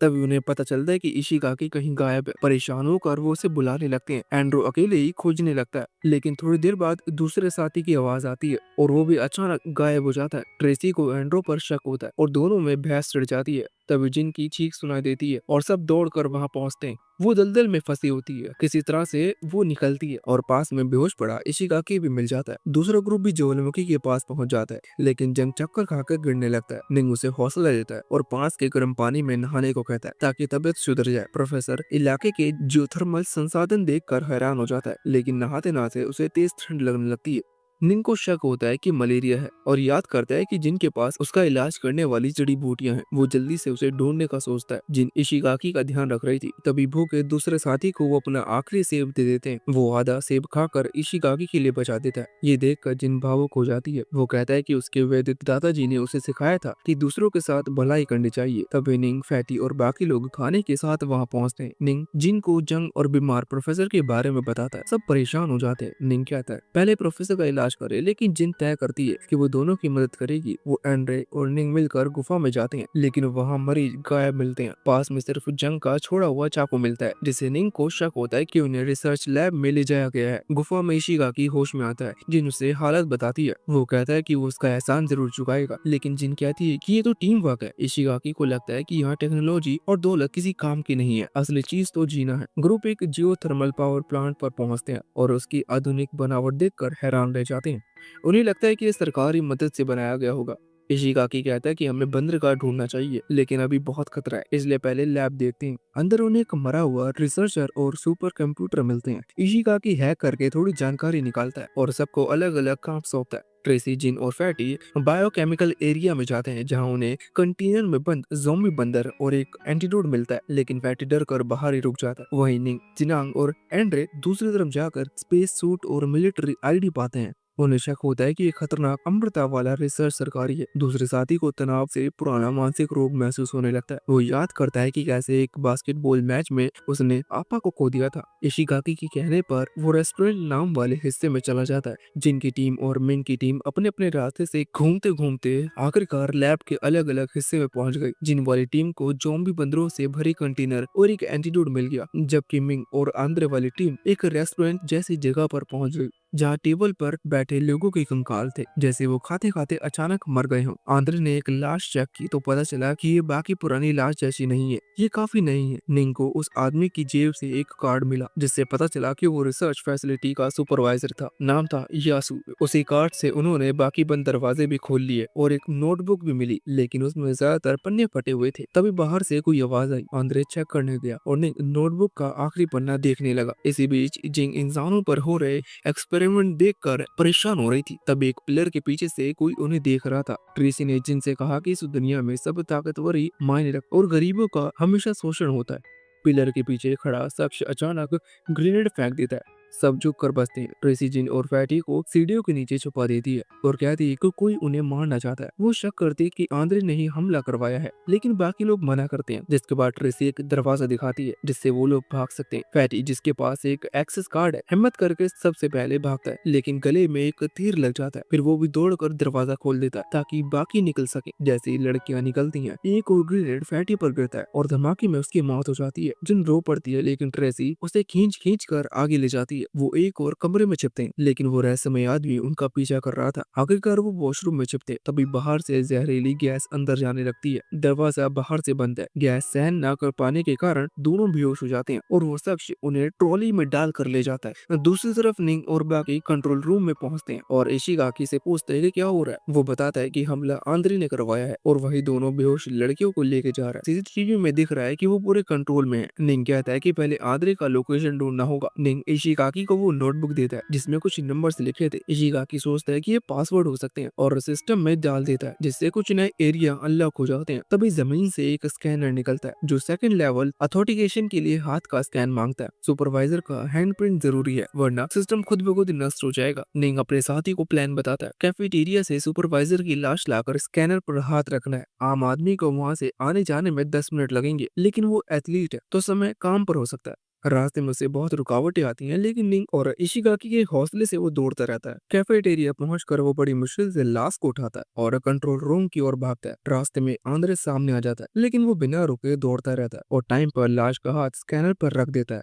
तभी उन्हें पता चलता है कि इशिगाकी कहीं गायब है। परेशान होकर वो उसे बुलाने लगते हैं। एंड्रो अकेले ही खोजने लगता है, लेकिन थोड़ी देर बाद दूसरे साथी की आवाज आती है और वो भी अचानक गायब हो जाता है। ट्रेसी को एंड्रो पर शक होता है और दोनों में बहस छिड़ जाती है। तभी जिन की चीख सुनाई देती है और सब दौड़कर वहां पहुंचते हैं। वो दलदल में फंसी होती है। किसी तरह से वो निकलती है और पास में बेहोश पड़ा इशिगाकी भी मिल जाता है। दूसरा ग्रुप भी ज्वालामुखी के पास पहुंच जाता है, लेकिन जंग चक्कर खाकर गिरने लगता है। निंग उसे हौसला देता है और पास के गर्म पानी में नहाने को कहता है ताकि तबीयत सुधर जाए। प्रोफेसर इलाके के जियोथर्मल संसाधन देखकर हैरान हो जाता है, लेकिन नहाते नहाते उसे तेज ठंड लगने लगती है। निंग को शक होता है कि मलेरिया है और याद करता है कि जिनके पास उसका इलाज करने वाली जड़ी बूटियां हैं। वो जल्दी से उसे ढूंढने का सोचता है। जिन इशिगाकी का ध्यान रख रही थी। तभी भूखे दूसरे साथी को वो अपना आखिरी सेब दे देते हैं। वो आधा सेब खाकर इशिगाकी के लिए बचा देता है। ये देखकर जिन भावुक हो जाती है। वो कहता है कि उसके वैदिक दादाजी ने उसे सिखाया था कि दूसरों के साथ भलाई करनी चाहिए। तभी निंग, फैटी और बाकी लोग खाने के साथ वहाँ पहुँचते हैं। निंग जिन को जंग और बीमार प्रोफेसर के बारे में बताता है। सब परेशान हो जाते हैं। निंग कहता है पहले प्रोफेसर का इलाज करे, लेकिन जिन तय करती है कि वो दोनों की मदद करेगी। वो एंड्रे और निंग मिलकर गुफा में जाते हैं, लेकिन वहाँ मरीज गायब मिलते हैं। पास में सिर्फ जंग का छोड़ा हुआ चाकू मिलता है, जिससे निंग को शक होता है कि उन्हें रिसर्च लैब में ले जाया गया है। गुफा में इशिगाकी होश में आता है। जिन उसे हालत बताती है। वो कहता है कि वो उसका एहसान जरूर चुकाएगा, लेकिन जिन कहती है कि ये तो टीम वर्क है। इशिगाकी को लगता है कि यहाँ टेक्नोलॉजी और दौलत किसी काम की नहीं है, असली चीज तो जीना है। ग्रुप एक जियोथर्मल पावर प्लांट पर पहुंचते हैं और उसकी आधुनिक बनावट देखकर हैरान रह जाते हैं। उन्हें लगता है कि ये सरकारी मदद से बनाया गया होगा। इशिगाकी कहता है कि हमें बंदरगाह ढूंढना चाहिए, लेकिन अभी बहुत खतरा है, इसलिए पहले लैब देखते हैं। अंदर उन्हें एक मरा हुआ रिसर्चर और सुपर कंप्यूटर मिलते हैं। इशिगाकी हैक करके थोड़ी जानकारी निकालता है और सबको अलग अलग काम सौंपता है। ट्रेसी, जिन और फैटी बायोकेमिकल एरिया में जाते हैं, जहां उन्हें कंटेनर में बंद ज़ॉम्बी बंदर और एक एंटीडोट मिलता है, लेकिन फैटी डर कर बाहर ही रुक जाता है। वहीं निंग, जिनांग और एंड्रे दूसरी तरफ जाकर स्पेस सूट और मिलिट्री आईडी पाते हैं। उन्हें शक होता है कि ये खतरनाक अमृता वाला रिसर्च सरकारी है। दूसरे साथी को तनाव से पुराना मानसिक रोग महसूस होने लगता है। वो याद करता है कि कैसे एक बास्केटबॉल मैच में उसने आपा को खो दिया था। इशिगाकी के कहने पर वो रेस्टोरेंट नाम वाले हिस्से में चला जाता है। जिनकी टीम और मिंग की टीम अपने अपने रास्ते से घूमते घूमते आखिरकार लैब के अलग अलग हिस्से में पहुंच गई। जिन वाली टीम को ज़ॉम्बी बंदरों से भरी कंटेनर और एक एंटीडोट मिल गया, जबकि मिंग और आंद्रे वाली टीम एक रेस्टोरेंट जैसी जगह पर पहुंच गई, जहाँ टेबल पर बैठे लोगों के कंकाल थे, जैसे वो खाते खाते अचानक मर गए हों। आंद्रे ने एक लाश चेक की तो पता चला कि ये बाकी पुरानी लाश जैसी नहीं है, ये काफी नहीं है। निंग को उस आदमी की जेब से एक कार्ड मिला, जिससे पता चला कि वो रिसर्च फैसिलिटी का सुपरवाइजर था। नाम था यासु। उसी कार्ड से उन्होंने बाकी बंद दरवाजे भी खोल लिए और एक नोटबुक भी मिली, लेकिन उसमें ज्यादातर पन्ने फटे हुए थे। तभी बाहर से कोई आवाज आई। आंद्रे चेक करने गया और निंग नोटबुक का आखिरी पन्ना देखने लगा। इसी बीच जिंग इंसानों पर हो रहे एक्सपेरिमेंट देखकर परेशान हो रही थी। तब एक पिलर के पीछे से कोई उन्हें देख रहा था। ट्रेसी ने जिन से कहा कि इस दुनिया में सब ताकतवर ही मायने रख और गरीबों का हमेशा शोषण होता है। पिलर के पीछे खड़ा शख्स अचानक ग्रेनेड फेंक देता है। सब झुक कर बसते हैं। ट्रेसी जिन और फैटी को सीढ़ियों के नीचे छुपा देती है और कहती है कि कोई उन्हें मारना चाहता है। वो शक करती है कि आंद्रे ने ही हमला करवाया है, लेकिन बाकी लोग मना करते हैं। जिसके बाद ट्रेसी एक दरवाजा दिखाती है जिससे वो लोग भाग सकते हैं। फैटी, जिसके पास एक एक्सेस कार्ड है, हिम्मत करके सबसे पहले भागता है, लेकिन गले में एक तीर लग जाता है। फिर वो भी दौड़कर दरवाजा खोल देता है ताकि बाकी निकल सके। जैसे ही लड़कियां निकलती हैं, एक और ग्रेनेड फैटी पर गिरता है और धमाके में उसकी मौत हो जाती है। जिन रो पड़ती है, लेकिन ट्रेसी उसे खींच खींच कर आगे ले जाती है। होती है। वो एक और कमरे में छिपते हैं, लेकिन वो रहस्यमय आदमी उनका पीछा कर रहा था। आखिरकार वो वॉशरूम में छिपते हैं, तभी बाहर से जहरीली गैस अंदर जाने लगती है। दरवाजा बाहर से बंद है। गैस सहन न कर पाने के कारण दोनों बेहोश हो जाते हैं और वो शख्स उन्हें ट्रॉली में डाल कर ले जाता है। दूसरी तरफ निंग और बाकी कंट्रोल रूम में पहुंचते हैं और इशिगाकी से पूछते हैं कि क्या हो रहा है। वो बताता है कि हमला आंद्रे ने करवाया है और वही दोनों बेहोश लड़कियों को लेके जा रहा है। सीसीटीवी में दिख रहा है कि वो पूरे कंट्रोल में है। निंग कहता है कि पहले आंद्रे का लोकेशन ढूंढना होगा। निंग इशिगाकी को वो नोटबुक देता है जिसमें कुछ नंबर्स लिखे थे। इशिगाकी सोचता है कि ये पासवर्ड हो सकते हैं और सिस्टम में डाल देता है, जिससे कुछ नए एरिया अनलॉक हो जाते हैं। तभी जमीन से एक स्कैनर निकलता है जो सेकंड लेवल अथॉरिटिकेशन के लिए हाथ का स्कैन मांगता है। सुपरवाइजर का हैंडप्रिंट जरूरी है वरना सिस्टम खुद ब खुद नष्ट हो जाएगा। निंग अपने साथी को प्लान बताता है। कैफेटेरिया से सुपरवाइजर की लाश लाकर स्कैनर पर हाथ रखना है। आम आदमी को वहां से आने जाने में 10 मिनट लगेंगे, लेकिन वो एथलीट है तो समय काम पर हो सकता है। रास्ते में उसे बहुत रुकावटें आती हैं, लेकिन निंग और इशिगाकी के हौसले से वो दौड़ता रहता है। कैफेटेरिया पहुंचकर वो बड़ी मुश्किल से लाश को उठाता है और कंट्रोल रूम की ओर भागता है। रास्ते में आंद्रे सामने आ जाता है, लेकिन वो बिना रुके दौड़ता रहता है और टाइम पर लाश का हाथ स्कैनर पर रख देता है।